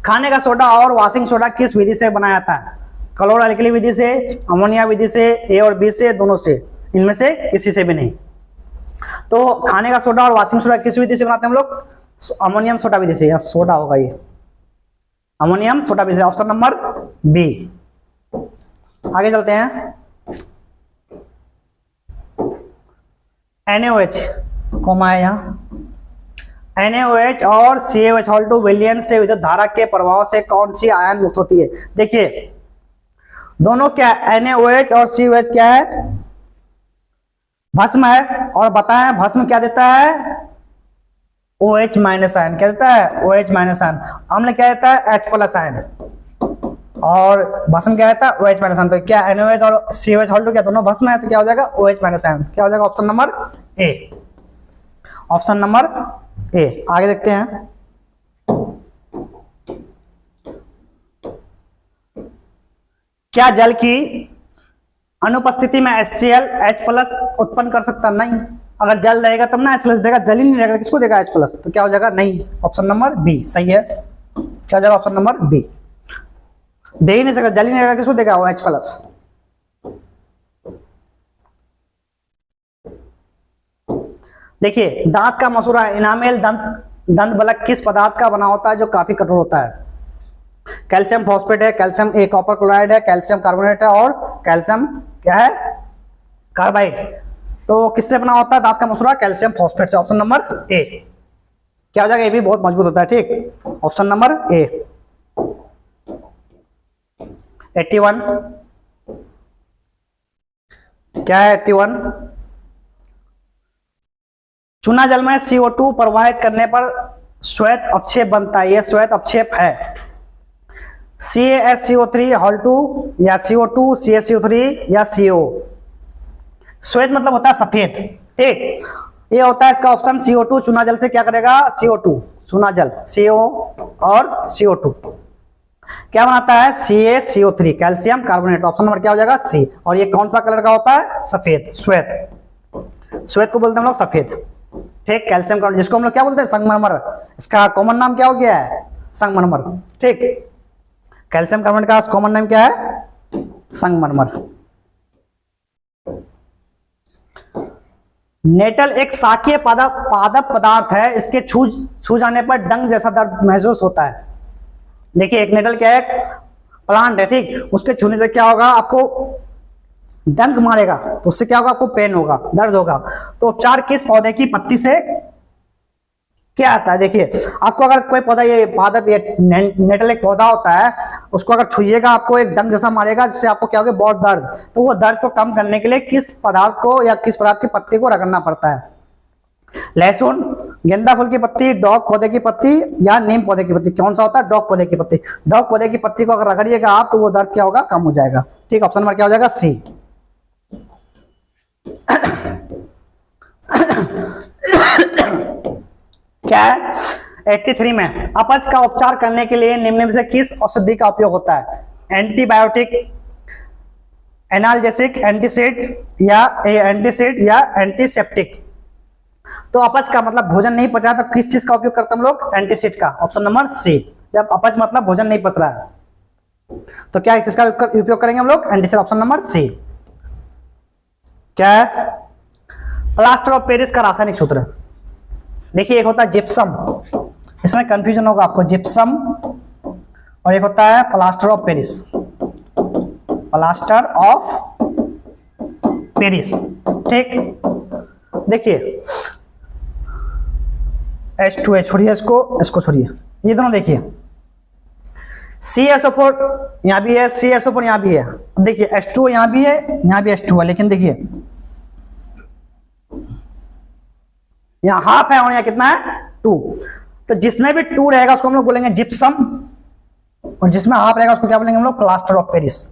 [SPEAKER 1] खाने का सोडा और वॉशिंग सोडा किस विधि से बनाया जाता है, क्लोरो अल्कली विधि से, अमोनिया विधि से, ए और बी से, दोनों से, इनमें से किसी से भी नहीं। तो खाने का सोडा और वॉशिंग सोडा किस विधि से बनाते हैं हम लोग, अमोनियम सोडा विधि से, या सोडा होगा ये, अमोनियम सोडा विधि से, ऑप्शन नंबर बी। आगे चलते हैं, NaOH कॉमा है यहाँ, NaOH और CaOH विलयन से विद्युत धारा के प्रभाव से कौन सी आयन मुक्त होती है। देखिए दोनों क्या, NaOH और CaOH क्या है, भस्म है, और बताएं भस्म क्या देता है, OH माइनस आयन, क्या देता है, OH माइनस आयन। अम्ल क्या देता है, H+ आयन, और भस्म क्या देता है, OH माइनस आयन। तो क्या NaOH और CaOH क्या दोनों भस्म है, तो क्या हो जाएगा, OH माइनस आयन, क्या हो जाएगा, option number A, option number A. आगे देखते हैं, क्या जल की अनुपस्थिति में HCl H+ उत्पन्न कर सकता, नहीं। अगर जल रहेगा तब ना H+ देगा, जल ही नहीं रहेगा किसको देगा, H+, तो क्या हो जाएगा, नहीं, ऑप्शन नंबर बी सही है, क्या हो जाएगा, ऑप्शन नंबर बी। दे ही नहीं सकता, जल ही नहीं रहेगा किसको देगा, वो H+। देखिए दांत का मसूड़ा इनामेल दंत बलक किस पदार्थ का बना होता है जो काफी कठोर होता है, कैल्शियम फॉस्फेट है, कैल्शियम कॉपर क्लोराइड है, कैल्शियम कार्बोनेट है और कैल्शियम क्या है, कार्बाइड। तो किससे बना होता है दांत का मसूड़ा? कैल्शियम फॉस्फेट से। ऑप्शन नंबर ए क्या हो जाएगा? ये भी बहुत मजबूत होता है। ठीक, ऑप्शन नंबर ए। 81 क्या है? 81 चूना जल में CO2 प्रवाहित करने पर श्वेत अवक्षेप बनता है। यह श्वेत अवक्षेप है CaSCO3 Hal2 या CO2 CaCO3 या CO। श्वेत मतलब होता है सफेद। ठीक, ये होता है इसका ऑप्शन CO2। चूना जल से क्या करेगा? CO2 चूना जल CO और CO2 क्या बनाता है? CaCO3 calcium carbonate. Option number क्या हो जाएगा? सी। और ये कौन सा कलर का होता है? सफेद। श्वेत, श्वेत को बोलते हैं हम लोग सफेद। ठीक, कैल्शियम कार्बोनेट जिसको हम लोग क्या बोलते हैं? संगमरमर। इसका कॉमन नाम क्या हो गया है? संगमरमर। ठीक, कैल्शियम कार्बोनेट का कॉमन नाम क्या है? संगमरमर। नेटल एक शाकीय पादप पदार्थ है। इसके छू जाने पर डंक जैसा दर्द महसूस होता है। देखिए एक नेटल क्या है? प्लांट है। ठीक, उसके छूने से क्या होगा? आपको डंक मारेगा तो उससे क्या होगा? आपको पेन होगा, दर्द होगा। तो उपचार किस पौधे की पत्ती से क्या आता है? देखिए आपको अगर कोई पौधा, ये पादप, ये नेटल एक पौधा होता है, उसको अगर छुइएगा आपको एक डंक जैसा मारेगा जिससे आपको क्या होगा? बहुत दर्द। तो वो दर्द को कम करने के लिए किस पदार्थ को या किस पदार्थ की पत्ती को रगड़ना पड़ता है? लहसुन, गेंदा फूल की पत्ती, डॉग पौधे की पत्ती या नीम पौधे की पत्ती। कौन सा होता है? डॉग पौधे की पत्ती। डॉग पौधे की पत्ती को अगर रगड़िएगा आप तो वो दर्द क्या होगा? कम हो जाएगा। ठीक, ऑप्शन नंबर क्या हो जाएगा? सी। क्या है? 83 में अपच का उपचार करने के लिए निम्न में से किस औषधि का उपयोग होता है? एंटीबायोटिक, एनाल्जेसिक, एंटीसिड या एंटीसेप्टिक। तो अपच का मतलब भोजन नहीं पचा तो किस चीज का उपयोग करते हैं हम लोग? एंटीसिड का। Option number C. जब अपच मतलब भोजन नहीं पच रहा है तो क्या किसका उपयोग करेंगे हम लोग? एंटीसिड। Option number C. क्या है? प्लास्टर ऑफ पेरिस का रासायनिक सूत्र। देखिए एक होता है जिप्सम, इसमें कंफ्यूजन होगा आपको, जिप्सम, और एक होता है plaster of Paris. Plaster of Paris. ठीक, देखिए H2H छोड़िए, इसको छोड़िए, ये दोनों देखिए CSO4 यहां भी है, CSO4 यहां भी है। देखिए H2 यहां भी है, यहां भी H2 है, लेकिन देखिए यहाँ हाफ है और यहाँ कितना है? 2। तो जिसमें भी 2 रहेगा उसको हम लोग बोलेंगे जिप्सम, और जिसमें हाफ रहेगा उसको क्या बोलेंगे हम लोग? Plaster of Paris.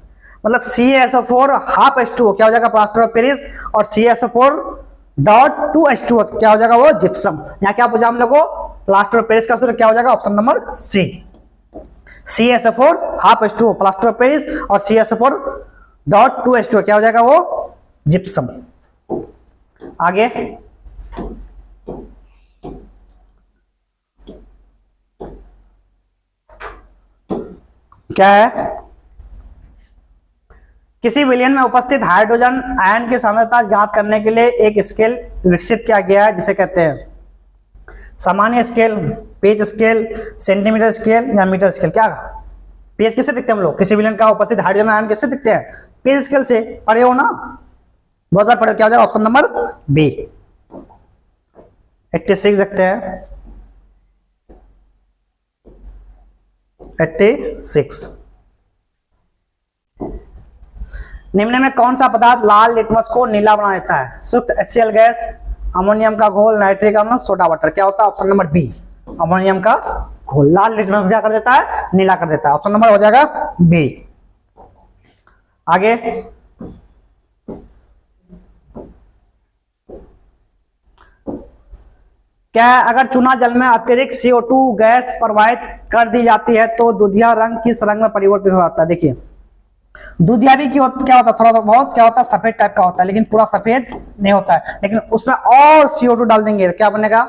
[SPEAKER 1] मतलब CSO4 हाफ H2 क्या हो जाएगा? Plaster of Paris. और CSO4 डॉट 2H2 क्या हो जाएगा? वो जिप्सम। यहाँ क्या पूछा हम लोग को? प्लास्टर ऑफ पेरिस का सूत्र क्या हो जाएगा? Option number C. CSO4 half H2 plaster of Paris और CSO4 डॉट 2H2 क्या हो जाएगा? वो जिप्सम। आगे क्या है? किसी विलयन में उपस्थित हाइड्रोजन आयन की सांद्रता ज्ञात करने के लिए एक स्केल विकसित किया गया है जिसे कहते हैं सामान्य scale, page scale, centimetre scale या मीटर स्केल। क्या पेज किससे दिखते हैं हम लोग? किसी विलयन का उपस्थित हाइड्रोजन आयन किससे दिखते हैं? पेज स्केल से। पढ़े हो ना, बहुत बार पढ़े। क्या हो जाएगा? Option number B. 86 देखते हैं। 86 निम्न में कौन सा पदार्थ लाल लिटमस को नीला बना देता है? शुद्ध HCl गैस, अमोनियम का घोल, नाइट्रिक अम्ल, सोडा वाटर। क्या होता है? ऑप्शन नंबर बी, अमोनियम का घोल। लाल लिटमस क्या कर देता है? नीला कर देता है। ऑप्शन नंबर हो जाएगा बी। आगे क्या है? अगर चूना जल में अतिरिक्त CO2 गैस प्रवाहित कर दी जाती है तो दूधिया रंग किस रंग में परिवर्तित हो जाता है? देखिए दूधिया भी क्या होता है? थोड़ा बहुत क्या होता है? सफेद टाइप का होता है, लेकिन पूरा सफेद नहीं होता है। लेकिन उसमें और CO2 डाल देंगे क्या बनेगा?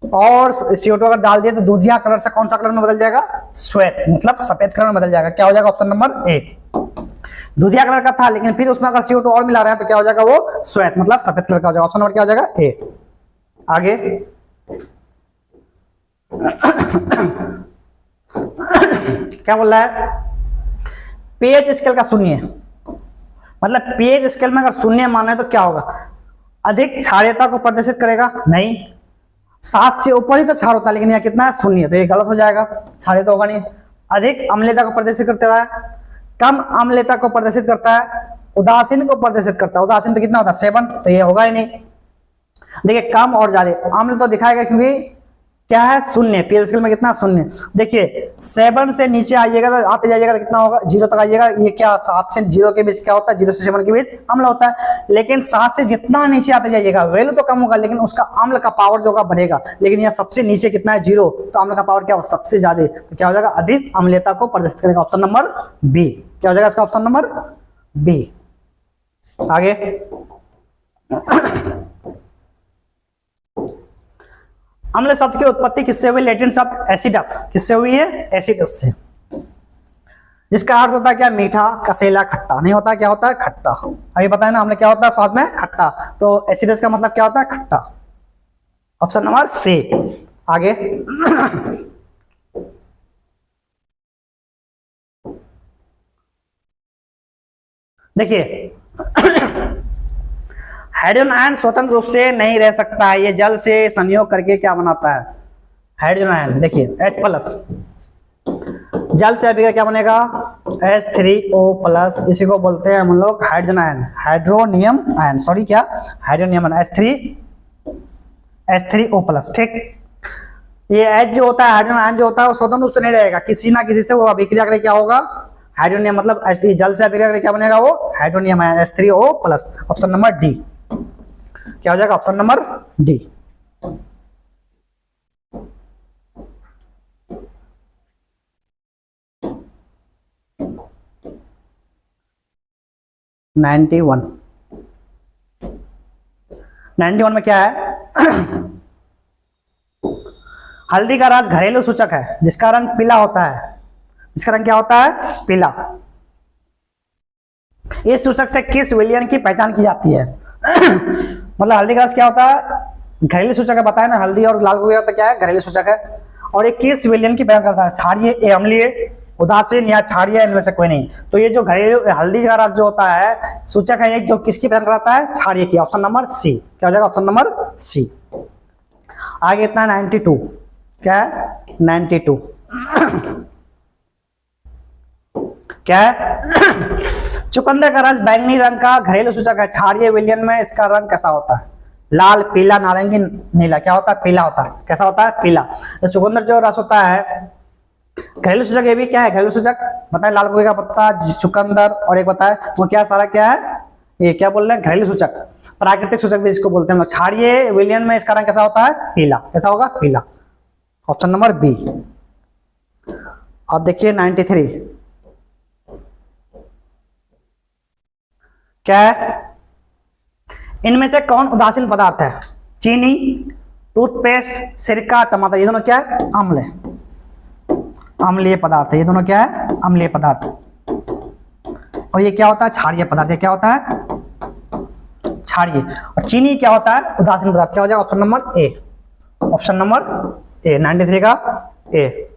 [SPEAKER 1] और CO2 अगर डाल दिए तो दूधिया कलर से कौन सा कलर में बदल जाएगा? श्वेत, मतलब सफेद कलर में बदल जाएगा। क्या हो जाएगा? Option number A. दूधिया कलर का था लेकिन फिर उसमें अगर CO2 और मिला रहे हैं तो क्या हो जाएगा? वो श्वेत, मतलब सफेद कलर का हो जाएगा। ऑप्शन नंबर क्या हो जाएगा? ए। आगे क्या बोल रहा है? पेज स्केल का सुनिए, मतलब पेज स्केल में अगर शून्य माने तो क्या होगा? अधिक क्षारीयता को प्रदर्शित करेगा, नहीं। 7 से ऊपर ही तो क्षार होता है, लेकिन यहाँ कितना है, 0, तो ये गलत हो जाएगा, क्षारीयता होगा नहीं। अधिक अम्लता को प्रदर्शित करता है, कम अम्लता को प्रदर्शित करता है, उदासीन को प्रदर्शित करता है। उदासीन तो कितना होता है, 7, तो ये होगा ही नहीं। देखिए कम और ज्यादा, अम्ल तो दिखाएगा क्योंकि क्या है, 0, पीएच स्केल में कितना, 0। देखिए 7 से नीचे आइएगा तो आते जाइएगा तो कितना होगा, 0 तक आइएगा। ये क्या 7 से 0 के बीच क्या होता है, 0 से 7 के बीच अम्ल होता है। लेकिन 7 से जितना नीचे आते जाइएगा वैल्यू तो कम होगा, लेकिन उसका अम्ल का पावर जो होगा बढ़ेगा। लेकिन यहाँ सबसे नीचे कितना है, 0, तो अम्ल का पावर क्या होगा, सबसे ज्यादा, तो क्या हो जाएगा, अधिक अम्लता को प्रदर्शित करेगा। ऑप्शन नंबर बी क्या हो जाएगा इसका, ऑप्शन नंबर बी। आगे अम्ल शब्द की उत्पत्ति किससे हुई, लैटिन शब्द एसिडस किससे हुई है, एसिडस से, जिसका अर्थ होता है क्या, मीठा, कसेला, खट्टा। नहीं होता, क्या होता है, खट्टा। अभी पता है ना हमने क्या होता है स्वाद में, खट्टा, तो एसिडस का मतलब क्या होता है, खट्टा। Option number C. आगे देखिए हाइड्रोजन आयन स्वतंत्र रूप से नहीं रह सकता है, ये जल से संयोग करके क्या बनाता है, हाइड्रोजन आयन। देखिए H+, जल से अभिक्रिया क्या बनेगा, H3O+, इसी को बोलते हैं हम लोग hydrogen ion, hydronium ion, sorry क्या, हाइड्रोनियम आयन, H3O+, ठीक। ये H जो होता है, हाइड्रोजन आयन जो होता है वो स्वतंत्र रूप से नहीं रहेगा, किसी ना किसी से वो अभिक्रिया करके क्या होगा, हाइड्रोनियम, मतलब जल से अभिक्रिया करके क्या बनेगा, वो hydronium ion, H3O+। Option number D क्या हो जाएगा, option number D. Ninety one में क्या है हल्दी का रस घरेलू सूचक है जिसका रंग पीला होता है, इसका रंग क्या होता है, पीला। इस सूचक से किस विलयन की पहचान की जाती है मतलब हल्दी का रस क्या होता है, घरेलू सूचक है, बताया ना, हल्दी और लाल होता क्या है, घरेलू सूचक है। और ये किस विलयन की पहचान करता है, क्षारीय, अम्लीय, उदासीन या क्षारीय, इनमें से कोई नहीं। तो ये जो घरेलू हल्दी का रस जो होता है सूचक है, एक जो किसकी पहचान कराता है, क्षारीय की। ऑप्शन नंबर सी क्या हो जाएगा, ऑप्शन नंबर सी। आगे इतना 92, क्या है 92 क्या है चुकंदर का रस बैंगनी रंग का घरेलू सूचक है, क्षारीय विलयन में इसका रंग कैसा होता है, लाल, पीला, नारंगी, नीला, क्या होता है, पीला होता है। कैसा होता है, पीला। तो चुकंदर जो रस होता है घरेलू सूचक, ये भी क्या है, घरेलू सूचक, बताए लाल गोभी का पत्ता, चुकंदर, और एक बताए वो क्या, सारा क्या है, ये क्या बोल रहे हैं, घरेलू सूचक। प्राकृतिक सूचक भी इसको बोलते हैं। क्षारीय विलयन में इसका रंग कैसा होता है, पीला। कैसा होगा, पीला। Option number B. अब देखिए 93 क्या है, इनमें से कौन उदासीन पदार्थ है, चीनी, टूथपेस्ट, सिरका, टमाटर, ये दोनों क्या है, अम्ल है, अम्लीय पदार्थ है। ये दोनों क्या है, अम्लीय पदार्थ। और ये क्या होता है, क्षारीय पदार्थ। ये क्या होता है, क्षारीय। और चीनी क्या होता है, उदासीन पदार्थ। क्या हो जाएगा, option number A. Option number A 93 का ए।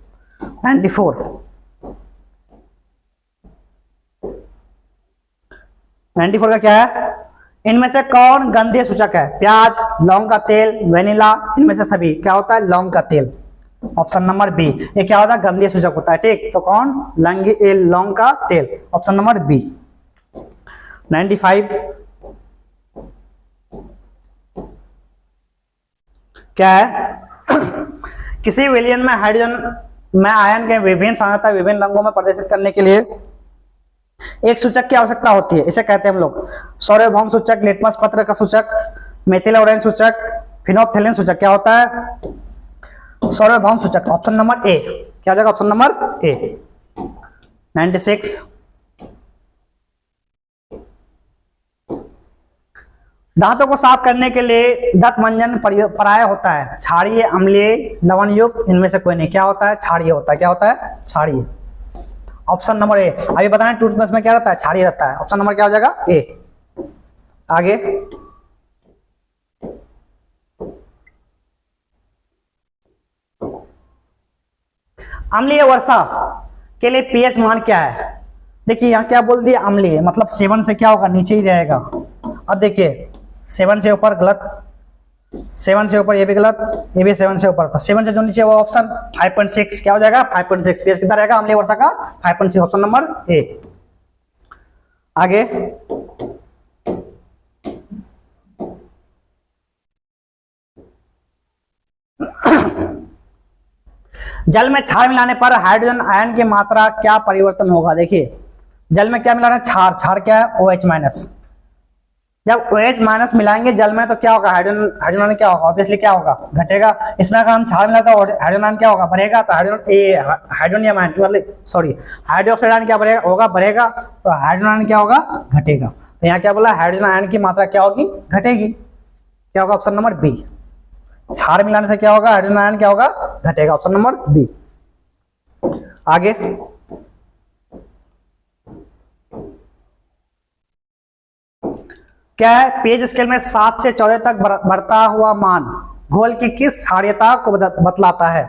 [SPEAKER 1] 94 का क्या है, इनमें से कौन गंधीय सूचक है, प्याज, लौंग का तेल, वेनिला, इनमें से सभी। क्या होता है, लौंग का तेल। Option number B. ये क्या होता है, गंधीय सूचक होता है, ठीक। तो कौन, लौंग का तेल। Option number B. 95 क्या है किसी विलयन में हाइड्रोजन में आयन के विभिन्न सांद्रता विभिन्न रंगों में प्रदर्शित करने के लिए एक सूचक की आवश्यकता होती है, इसे कहते हैं हम लोग सार्वभौम सूचक, लिटमस पत्र का सूचक, मेथिल ऑरेंज सूचक, फिनोप्थेलिन सूचक। क्या होता है, सार्वभौम सूचक। ऑप्शन नंबर ए क्या हो जाएगा, ऑप्शन नंबर ए। 96 दांतों को साफ करने के लिए दंत मंजन पर्याय होता है, क्षारीय, अम्लीय, लवण युक्त, इनमें से कोई नहीं। क्या होता है, क्षारीय होता है। क्या होता है, क्षारीय। Option number A. अभी बताना टूथब्रश में क्या रहता है, क्षारीय रहता है। ऑप्शन नंबर क्या हो जाएगा, ए। आगे अम्लीय वर्षा के लिए पीएच मान क्या है। देखिए यहाँ क्या बोल दिया, अम्लीय मतलब 7 से क्या होगा, नीचे ही रहेगा। अब देखिए 7 से ऊपर गलत, 7 से ऊपर ये भी गलत, ये भी 7 से ऊपर था। 7 से जो नीचे वो ऑप्शन 5.6 क्या हो जाएगा 5.6, पेज कितना रहेगा अम्लीय वर्षा का 5.6, ऑप्शन नंबर ए। आगे जल में क्षार मिलाने पर हाइड्रोजन आयन की मात्रा क्या परिवर्तन होगा। देखिए जल में क्या मिलाना है क्षार, क्षार क्या है OH माइनस। जब OH माइनस मिलाएंगे जल में तो क्या होगा हाइड्रोजन आयन क्या होगा ऑब्वियसली क्या होगा घटेगा। इसमें अगर हम क्षार मिलाते हैं हाइड्रोजन आयन क्या होगा बढ़ेगा, तो हाइड्रोनियम आयन मतलब सॉरी हाइड्रोक्साइड आयन क्या बढ़ेगा होगा बढ़ेगा, तो हाइड्रोजन आयन क्या होगा घटेगा। तो यहाँ क्या बोला हाइड्रोजन आयन की मात्रा क्या होगी घटेगी, क्या होगा ऑप्शन नंबर बी। क्षार मिलाने से क्या होगा हाइड्रोजन आयन क्या होगा घटेगा, ऑप्शन नंबर बी। आगे क्या है पेज स्केल में 7 से 14 तक बढ़ता हुआ मान घोल की किस क्षारीयता को बतलाता है।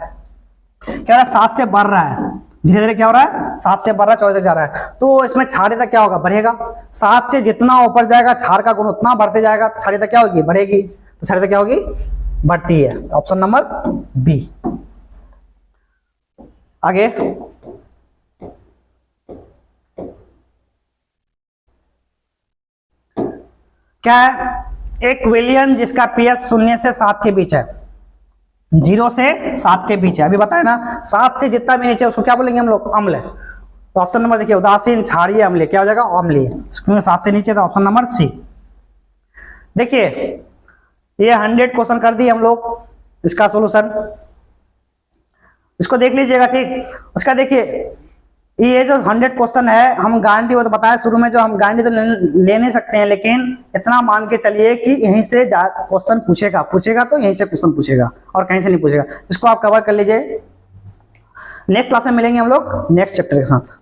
[SPEAKER 1] क्या है 7 से बढ़ रहा है, धीरे धीरे क्या हो रहा है 7 से बढ़ रहा है 14 तक जा रहा है, तो इसमें क्षारीयता क्या होगा बढ़ेगा। 7 से जितना ऊपर जाएगा क्षार का गुण उतना बढ़ते जाएगा, तो क्षारीयता क्या होगी बढ़ेगी, तो क्षारीयता क्या होगी बढ़ती है, ऑप्शन नंबर बी। आगे क्या है एक विलियन जिसका पीएच 0 से 7 के बीच है, 0 से 7 के बीच है, अभी बताया ना 7 से जितना भी नीचे उसको क्या बोलेंगे हम लोग अम्ल। तो ऑप्शन नंबर देखिए उदासीन क्षारीय अम्ल क्या हो जाएगा अम्लीय, क्योंकि 7 से नीचे, तो ऑप्शन नंबर सी। देखिए ये 100 क्वेश्चन कर दिए हम लोग, इसका सॉल्यूशन इसको देख लीजिएगा ठीक। उसका देखिए ये जो 100 क्वेश्चन है हम गारंटी वो तो बताया शुरू में, जो हम गारंटी तो ले नहीं सकते हैं, लेकिन इतना मान के चलिए कि यहीं से क्वेश्चन पूछेगा तो यहीं से क्वेश्चन पूछेगा और कहीं से नहीं पूछेगा। इसको आप कवर कर लीजिए। नेक्स्ट क्लास में मिलेंगे हम लोग नेक्स्ट चैप्टर के साथ।